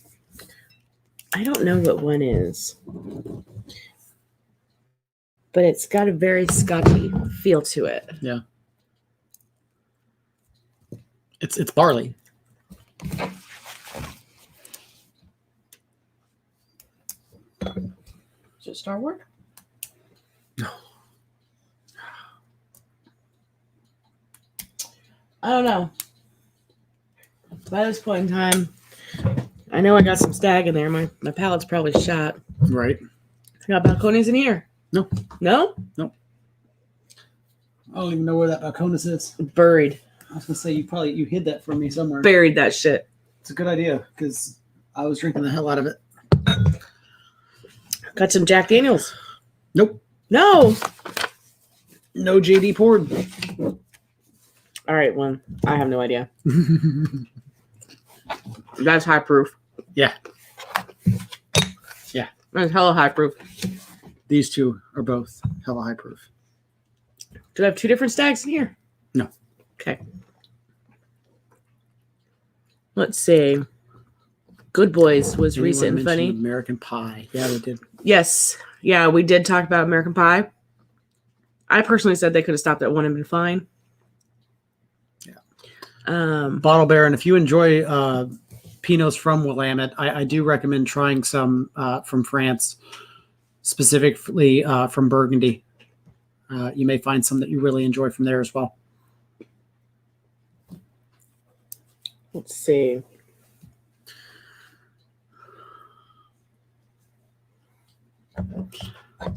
I don't know what one is, but it's got a very Scotchy feel to it. Yeah. It's barley. Is it Star Wars? No. I don't know. By this point in time, I know I got some stag in there. My palate's probably shot. Right. I got balconies in here. No. No? No. I don't even know where that balconis is. Buried. I was gonna say you hid that from me somewhere. Buried that shit. It's a good idea because I was drinking the hell out of it. Got some Jack Daniels. Nope. No. No JD poured. All right, one. I have no idea. That's high proof. Yeah. Yeah. That's hella high proof. These two are both hella high proof. Do I have two different stags in here? No. Okay. Let's see. Good Boys was Anyone recent and funny. American Pie. Yeah, they did. Yes. Yeah, we did talk about American Pie. I personally said they could have stopped at one and been fine. Yeah. Bottle Baron, if you enjoy Pinots from Willamette, I do recommend trying some from France, specifically from Burgundy. You may find some that you really enjoy from there as well. Let's see.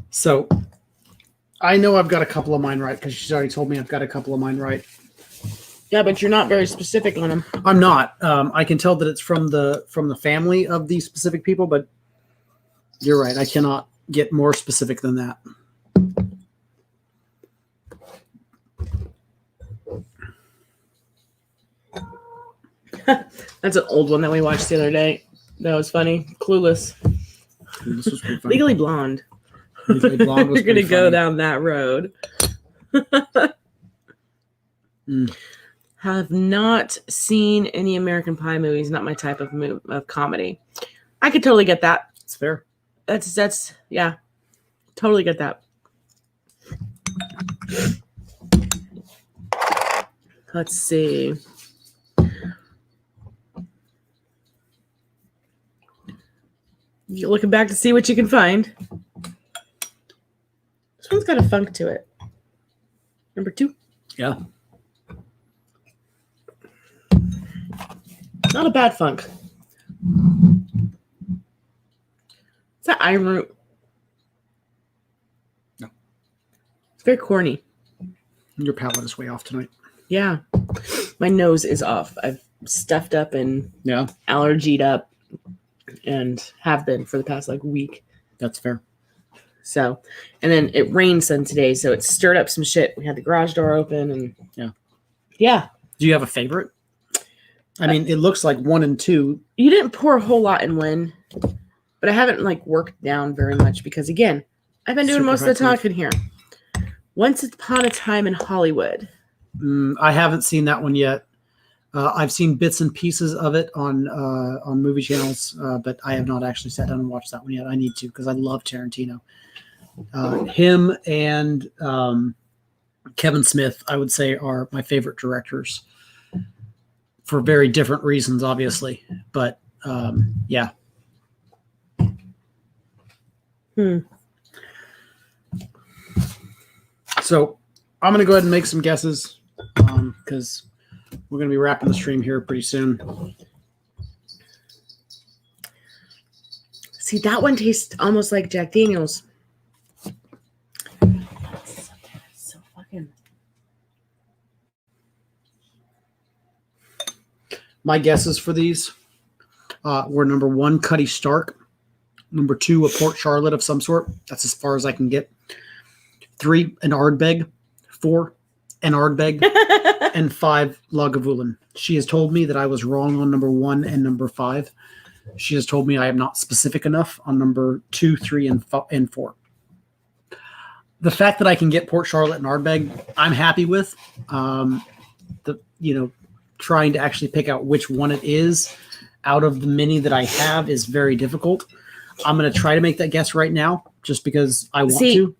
So I know I've got a couple of mine right because she's already told me I've got a couple of mine right. Yeah, but you're not very specific on them. I'm not. I can tell that it's from the family of these specific people, but you're right. I cannot get more specific than that. That's an old one that we watched the other day. That was funny. Clueless. This was pretty funny. Legally Blonde. Legally Blonde was You're going to pretty go funny. down that road. Have not seen any American Pie movies. Not my type of comedy. I could totally get that. It's fair. That's yeah. Totally get that. Let's see. You're looking back to see what you can find. This one's got a funk to it. Number 2. Yeah. Not a bad funk. Is that iron root? No. It's very corny. Your palate is way off tonight. Yeah. My nose is off. I've stuffed up and allergied up and have been for the past week. That's fair. So, and then it rained some today, so it stirred up some shit. We had the garage door open and yeah. Do you have a favorite? I mean, it looks like 1 and 2. You didn't pour a whole lot in one, but I haven't worked down very much because again, I've been doing most of the talking here. Once Upon a Time in Hollywood. I haven't seen that one yet. I've seen bits and pieces of it on movie channels, but I have not actually sat down and watched that one yet. I need to because I love Tarantino. Him and Kevin Smith, I would say, are my favorite directors for very different reasons, obviously. But yeah. So I'm going to go ahead and make some guesses because we're going to be wrapping the stream here pretty soon. See, that one tastes almost like Jack Daniels. So fucking. My guesses for these were number 1, Cutty Stark. Number 2, a Port Charlotte of some sort. That's as far as I can get. 3, an Ardbeg. 4, an Ardbeg. And 5, Lagavulin. She has told me that I was wrong on number 1 and number 5. She has told me I am not specific enough on number 2, 3, and 4. The fact that I can get Port Charlotte and Ardbeg, I'm happy with. Trying to actually pick out which one it is out of the many that I have is very difficult. I'm going to try to make that guess right now just because I want to.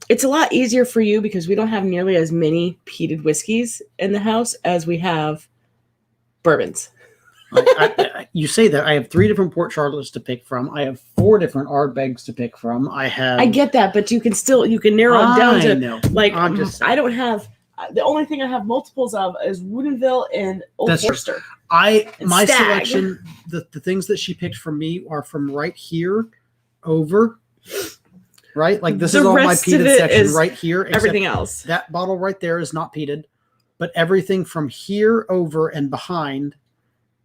It's a lot easier for you because we don't have nearly as many peated whiskeys in the house as we have bourbons. You say that. I have 3 different Port Charlottes to pick from. I have 4 different Ardbegs to pick from. I get that, but you can narrow it down to know. I don't have. The only thing I have multiples of is Woodinville and Old Forster. My selection, the things that she picked from me are from right here over, right? Like this is all my peated section right here. Everything else. That bottle right there is not peated, but everything from here over and behind,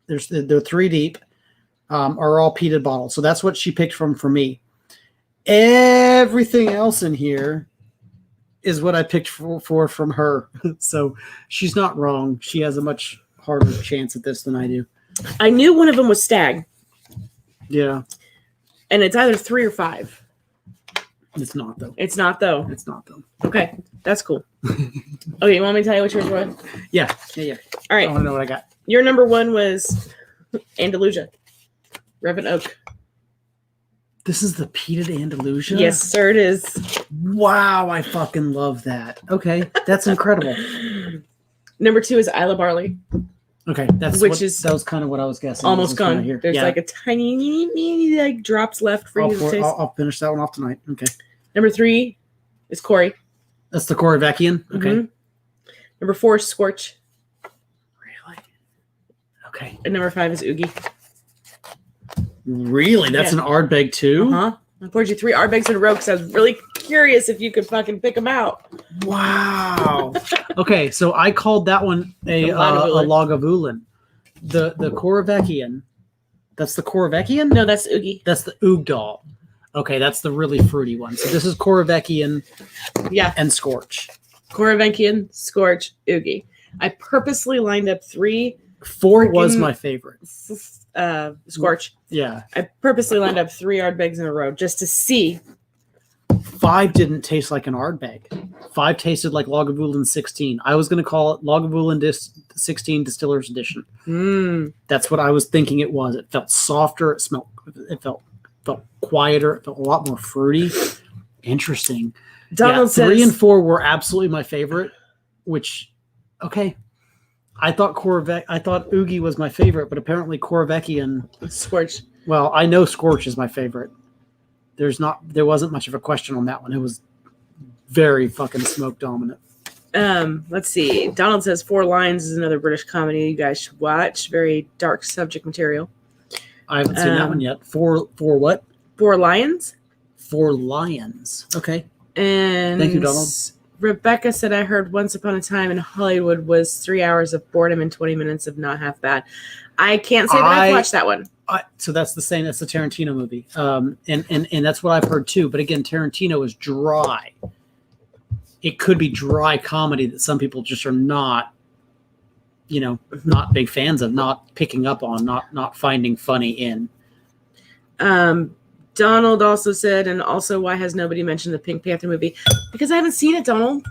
they're 3 deep, are all peated bottles. So that's what she picked from for me. Everything else in here is what I picked for from her. So she's not wrong. She has a much harder chance at this than I do. I knew one of them was Stag. Yeah. And it's either 3 or 5. It's not, though. It's not, though. Okay. That's cool. Okay. You want me to tell you which yours was? Yeah. All right. I want to know what I got. Your number 1 was Andalusia. Reverend Oak. This is the peated Andalusia? Yes, sir, it is. Wow, I fucking love that. Okay, that's incredible. Number 2 is Isla Barley. Okay, that was kind of what I was guessing. Almost gone. There's a tiny drops left for you to taste. I'll finish that one off tonight. Okay. Number 3 is Corey. That's the Corvecchian? Okay. Mm-hmm. Number 4 is Scorch. Really? Okay. And number 5 is Oogie. Really? That's an Ardbeg too? Uh-huh. I poured you 3 Ardbegs in a row because I was really curious if you could fucking pick them out. Wow. Okay, so I called that one a Lagavulin. The Corvecchian. That's the Corvecchian? No, that's Oogie. That's the Oogdal. Okay, that's the really fruity one. So this is Corvecchian and Scorch. Corvecchian, Scorch, Oogie. I purposely lined up 3. 4 was my favorite. Scorch. Yeah. I purposely lined up 3 Ardbegs in a row just to see. 5 didn't taste like an Ardbeg. 5 tasted like Lagavulin 16. I was going to call it Lagavulin 16 Distiller's Edition. That's what I was thinking it was. It felt softer. It felt quieter. It felt a lot more fruity. Interesting. Donald says 3 and 4 were absolutely my favorite, which, okay. I thought Oogie was my favorite, but apparently Corvecchian Scorch. Well, I know Scorch is my favorite. There wasn't much of a question on that one. It was very fucking smoke dominant. Let's see. Donald says 4 Lions is another British comedy you guys should watch. Very dark subject material. I haven't seen that one yet. 4 what? 4 Lions. 4 Lions. Okay. And thank you, Donald. Rebecca said, I heard Once Upon a Time in Hollywood was 3 hours of boredom and 20 minutes of not half bad. I can't say that I've watched that one. So that's the same. That's the Tarantino movie. And that's what I've heard too. But again, Tarantino is dry. It could be dry comedy that some people just are not, not big fans of, not picking up on, not finding funny in. Donald also said, and also, why has nobody mentioned the Pink Panther movie? Because I haven't seen it, Donald.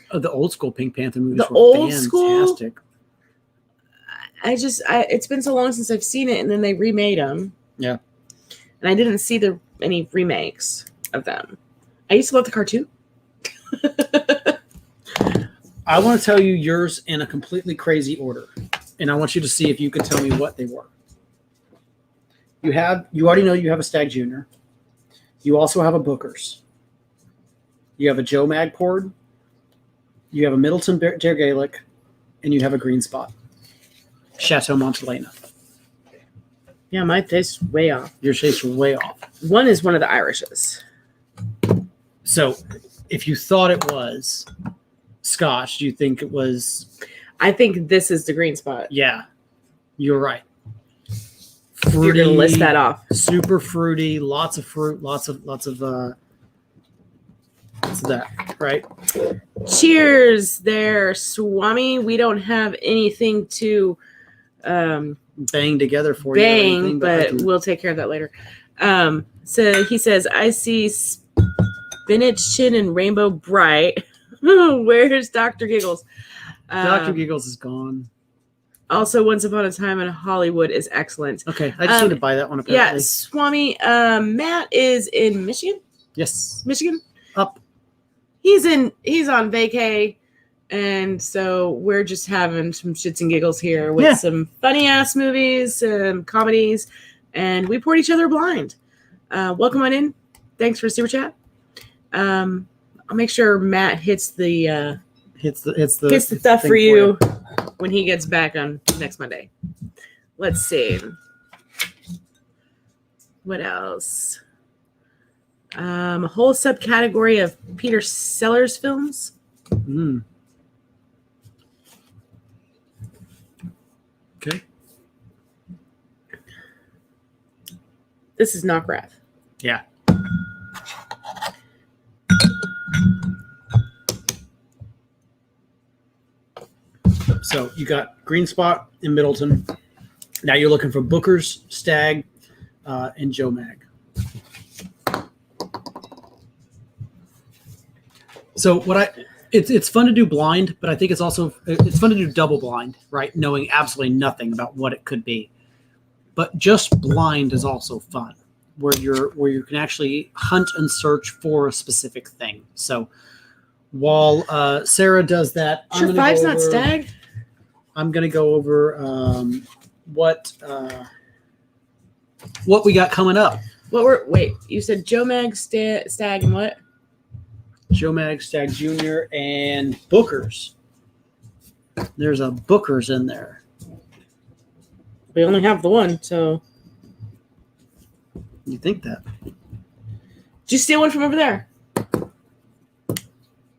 Oh, the old school Pink Panther movies The were old fantastic. school? It's been so long since I've seen it, and then they remade them. Yeah. And I didn't see any remakes of them. I used to love the cartoon. I want to tell you yours in a completely crazy order, and I want you to see if you can tell me what they were. You already know you have a Stag Junior. You also have a Booker's. You have a Joe Magport. You have a Middleton Dare Gaelic, and you have a Green Spot. Chateau Montelena. Yeah, my taste's way off. Your taste was way off. One is one of the Irishes. So, if you thought it was Scotch, do you think it was? I think this is the Green Spot. Yeah, you're right. Fruity, you're gonna list that off. Super fruity, lots of fruit, lots of what's that, right? Cheers there, Swami. We don't have anything to bang together for you, but we'll take care of that later. So he says, I see spinach chin and rainbow bright. Where's Dr. Giggles? Dr. Giggles is gone. Also, Once Upon a Time in Hollywood is excellent. Okay, I just need to buy that one. Apparently. Yeah, Swami. Matt is in Michigan. Yes, Michigan. Up. He's on vacay, and so we're just having some shits and giggles here with some funny ass movies, some comedies, and we poured each other blind. Welcome on in. Thanks for super chat. I'll make sure Matt hits the stuff for you when he gets back on next Monday. Let's see. What else? A whole subcategory of Peter Sellers films. Okay. This is Knockrath. Yeah. So you got Green Spot in Middleton. Now you're looking for Booker's, Stag, and Joe Mag. So it's fun to do blind, but I think it's fun to do double blind, right? Knowing absolutely nothing about what it could be. But just blind is also fun, where you can actually hunt and search for a specific thing. So while Sarah does that, Sure, five's not Stag. I'm going to go over what we got coming up. Wait, you said Joe Mag, Stag, and what? Joe Mag, Stag Jr., and Booker's. There's a Booker's in there. We only have the one, so. You think that? Did you steal one from over there?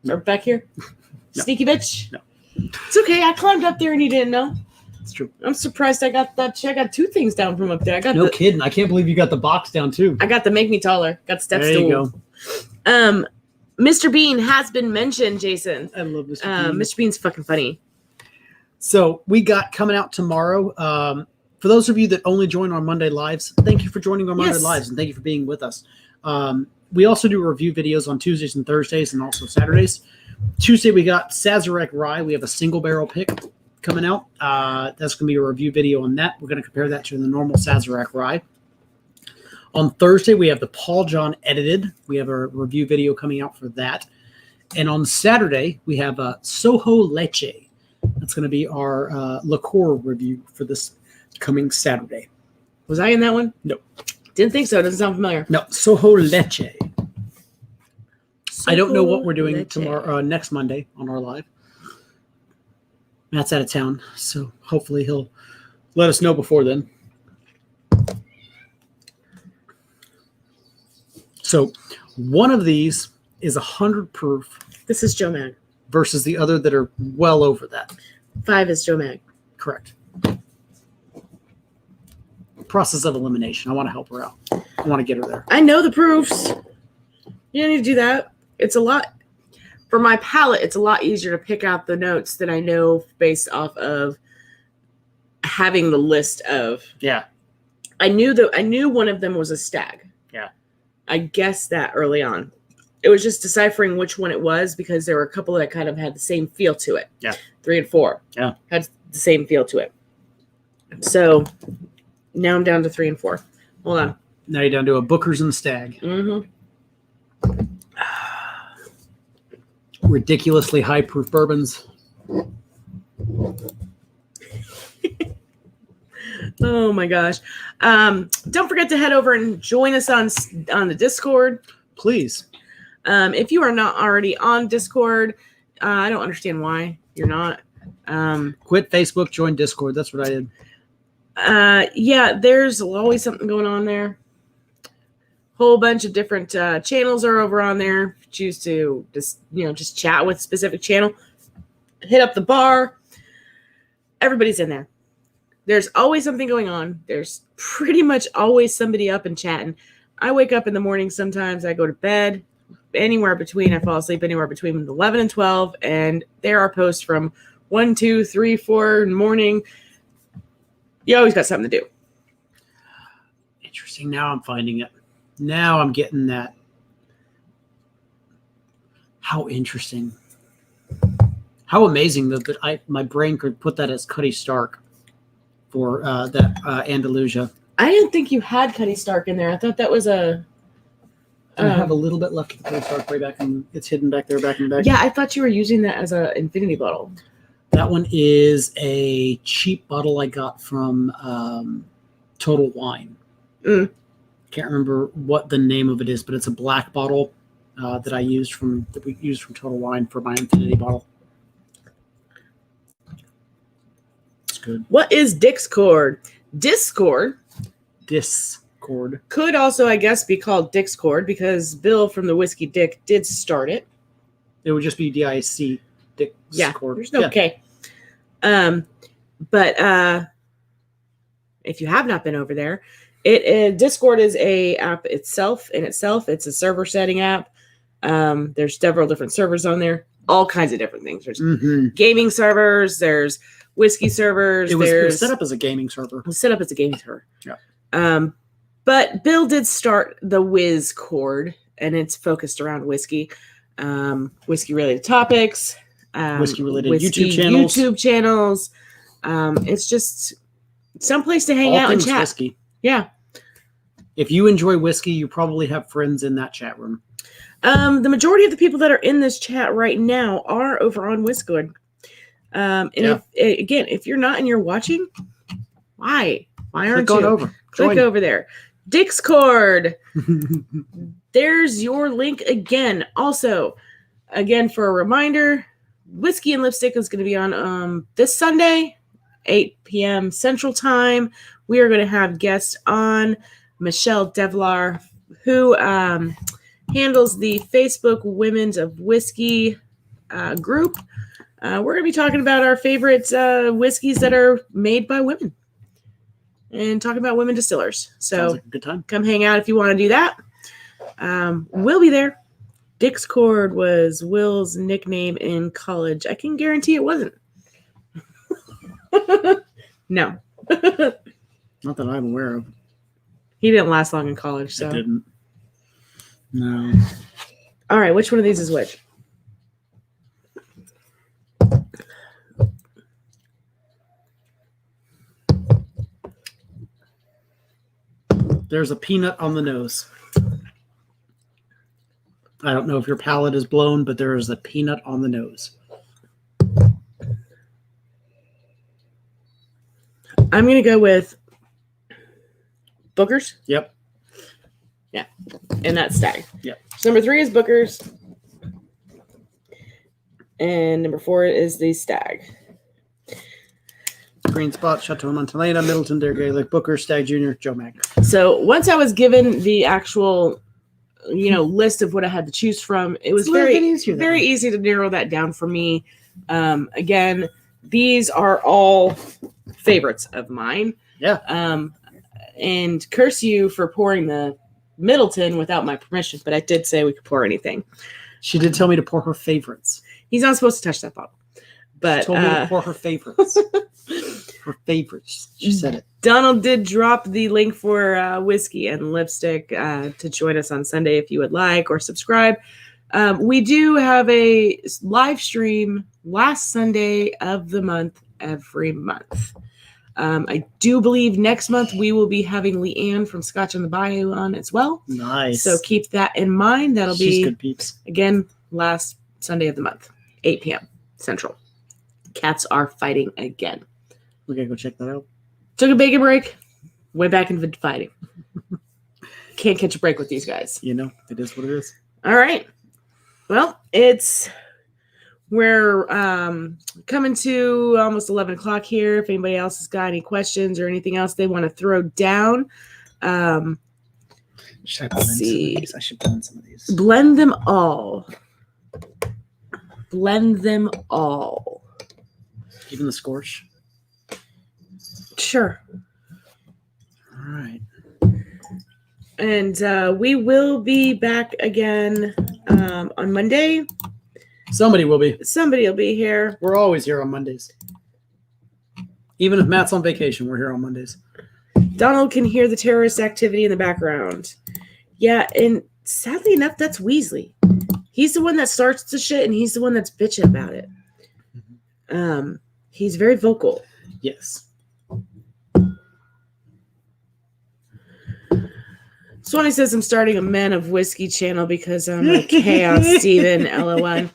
No. Or back here? No. Sneaky bitch? No. It's okay. I climbed up there and you didn't know. It's true. I'm surprised I got that. I got two things down from up there. No kidding. I can't believe you got the box down too. I got the Make Me Taller. Got step stool. There you go. Mr. Bean has been mentioned, Jason. I love Mr. Bean. Mr. Bean's fucking funny. So we got coming out tomorrow. For those of you that only join our Monday Lives, thank you for joining our Monday Lives and thank you for being with us. We also do review videos on Tuesdays and Thursdays and also Saturdays. Tuesday, we got Sazerac Rye. We have a single barrel pick coming out. That's going to be a review video on that. We're going to compare that to the normal Sazerac Rye. On Thursday, we have the Paul John Edited. We have a review video coming out for that. And on Saturday, we have a Soho Leche. That's going to be our liqueur review for this coming Saturday. Was I in that one? No. Didn't think so. Doesn't sound familiar. No, Soho Leche. I don't know what we're doing tomorrow, next Monday on our live. Matt's out of town, so hopefully he'll let us know before then. So one of these is 100 proof This is Joe Mag. versus the other that are well over that. 5 is Joe Mag. Correct. Process of elimination. I want to help her out. I want to get her there. I know the proofs. You don't need to do that. It's a lot. For my palette, it's a lot easier to pick out the notes that I know based off of having the list of. Yeah. I knew one of them was a stag. Yeah. I guessed that early on. It was just deciphering which one it was because there were a couple that kind of had the same feel to it. Yeah. 3 and 4. Yeah. Had the same feel to it. So now I'm down to 3 and 4. Hold on. Now you're down to a Booker's and Stag. Mm-hmm. Ridiculously high proof bourbons. Oh my gosh. Don't forget to head over and join us on the Discord. Please. If you are not already on Discord, I don't understand why you're not. Quit Facebook, join Discord. That's what I did. Yeah, there's always something going on there. Whole bunch of different channels are over on there. Choose to just chat with a specific channel. Hit up the bar. Everybody's in there. There's always something going on. There's pretty much always somebody up and chatting. I wake up in the morning sometimes. I go to bed I fall asleep anywhere between 11 and 12. And there are posts from 1, 2, 3, 4 in the morning. You always got something to do. Interesting. Now I'm finding it. Now I'm getting that. How interesting. How amazing that my brain could put that as Cuddy Stark for that Andalusia. I didn't think you had Cuddy Stark in there. I thought that was a... I have a little bit left of the Cuddy Stark way back, and it's hidden back there, back in the back. Yeah, I thought you were using that as an infinity bottle. That one is a cheap bottle I got from Total Wine. Mm. Can't remember what the name of it is, but it's a black bottle that we used from Total Wine for my infinity bottle. It's good. What is Discord? Discord could also, I guess, be called Discord because Bill from the Whiskey Dick did start it. It would just be DIC. Discord. Yeah, there's no K. But if you have not been over there, Discord is a app itself. It's a server setting app. There's several different servers on there, all kinds of different things. There's gaming servers, there's whiskey servers. It was set up as a gaming server. It was set up as a gaming server. Yeah. But Bill did start the Whizcord, and it's focused around whiskey, whiskey-related topics, whiskey-related YouTube channels. It's just some place to hang out and chat. Whiskey. Yeah. If you enjoy whiskey, you probably have friends in that chat room. The majority of the people that are in this chat right now are over on Whizcord. If you're not and you're watching, why aren't you? Over. Click over there. Discord. There's your link again. Also, again, for a reminder, Whiskey and Lipstick is going to be on this Sunday, 8 p.m. Central Time. We are going to have guests on, Michelle Devlar, who handles the Facebook Women's of Whiskey group. We're going to be talking about our favorite whiskeys that are made by women and talking about women distillers. So sounds like a good time. Come hang out if you want to do that. We'll be there. Discord was Will's nickname in college. I can guarantee it wasn't. No. Not that I'm aware of. He didn't last long in college, so. I didn't. No. All right, which one of these is which? There's a peanut on the nose. I don't know if your palate is blown, but there is a peanut on the nose. I'm going to go with Booker's. Yep. Yeah. And that's Stag. Yep. So number 3 is Booker's. And number 4 is the Stag. Green Spot, Chateau Montelena, Middleton, Dare Gaelic, Booker, Stag Jr., Joe Mag. So once I was given the actual list of what I had to choose from. It was It's a little very bit easier that very way. easy to narrow that down for me. Again, these are all favorites of mine. Yeah. And curse you for pouring the Middleton without my permission, but I did say we could pour anything. She did tell me to pour her favorites. He's not supposed to touch that bottle. But She told me to pour her favorites. Her favorites. She said it. Donald did drop the link for whiskey and lipstick to join us on Sunday if you would like, or subscribe. We do have a live stream last Sunday of the month every month. I do believe next month we will be having Leanne from Scotch on the Bayou on as well. Nice. So keep that in mind. That'll She's be, good peeps. again, last Sunday of the month, 8 p.m. Central. Cats are fighting again. We gotta go check that out. Took a bacon break. Went back into fighting. Can't catch a break with these guys. It is what it is. All right. Well, we're coming to almost 11 o'clock here. If anybody else has got any questions or anything else they want to throw down, Should I blend some of these? I should blend some of these. blend them all. Blend them all. Even the scorch. Sure. All right. And we will be back again on Monday. Somebody will be. Somebody will be here. We're always here on Mondays. Even if Matt's on vacation, we're here on Mondays. Donald can hear the terrorist activity in the background. Yeah, and sadly enough, that's Weasley. He's the one that starts the shit, and he's the one that's bitching about it. He's very vocal. Yes. Swanee says I'm starting a Men of Whiskey channel because I'm a chaos Steven, LOL.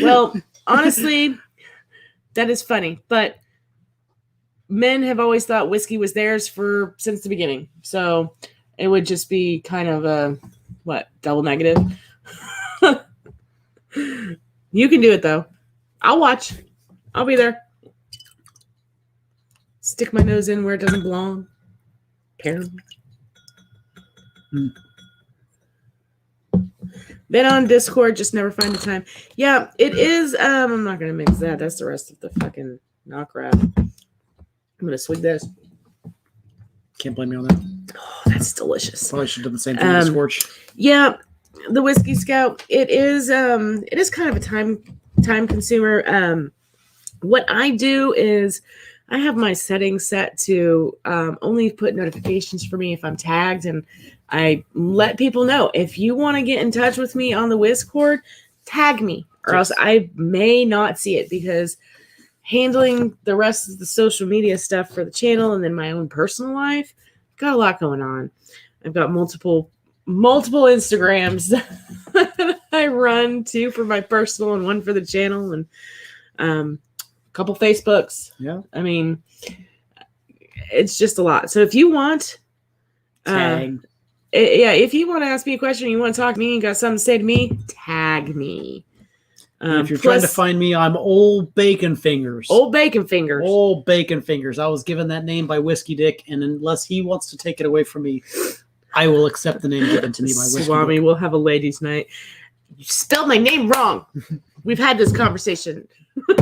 Well, honestly, that is funny, but men have always thought whiskey was theirs since the beginning. So it would just be kind of a, double negative? You can do it, though. I'll watch. I'll be there. Stick my nose in where it doesn't belong. Apparently. Been on Discord, just never find the time. Yeah, it is. I'm not going to mix that. That's the rest of the fucking knock wrap. I'm going to swig this. Can't blame me on that. Oh, that's delicious. Probably should have done the same thing with the scorch. Yeah, the Whiskey Scout. It is kind of a time consumer. What I do is I have my settings set to only put notifications for me if I'm tagged, and I let people know if you want to get in touch with me on the Discord, tag me, or else I may not see it, because handling the rest of the social media stuff for the channel and then my own personal life, got a lot going on. I've got multiple Instagrams that I run, 2 for my personal and 1 for the channel, and a couple Facebooks. Yeah. I mean, it's just a lot. So if you want, Tag. if you want to ask me a question, you want to talk to me, you got something to say to me, tag me. If you're trying to find me, I'm Old Bacon Fingers. Old Bacon Fingers. Old Bacon Fingers. I was given that name by Whiskey Dick, and unless he wants to take it away from me, I will accept the name given to me by Whiskey Swami, Dick. we'll have a ladies' night. You spelled my name wrong. We've had this conversation. All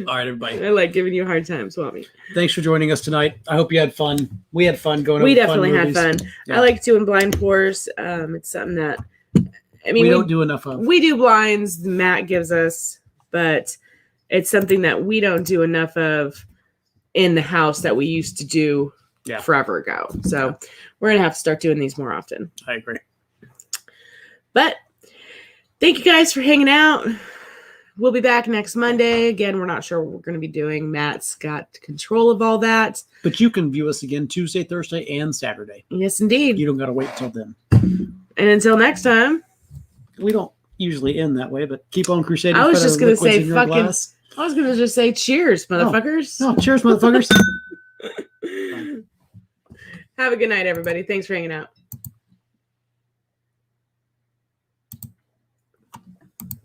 right, everybody. I like giving you a hard time, Swami. Thanks for joining us tonight. I hope you had fun. We had fun going over We fun definitely had movies. fun. Yeah. I like doing blind pours. It's something that, I mean, we don't do enough of. We do blinds, Matt gives us, but it's something that we don't do enough of in the house that we used to do forever ago. So we're going to have to start doing these more often. I agree. But thank you guys for hanging out. We'll be back next Monday. Again, we're not sure what we're going to be doing. Matt's got control of all that. But you can view us again Tuesday, Thursday, and Saturday. Yes, indeed. You don't got to wait until then. And until next time. We don't usually end that way, but keep on crusading. I was for just the going to liquids say in your fucking. glass. I was going to just say cheers, motherfuckers. No, cheers, motherfuckers. Have a good night, everybody. Thanks for hanging out.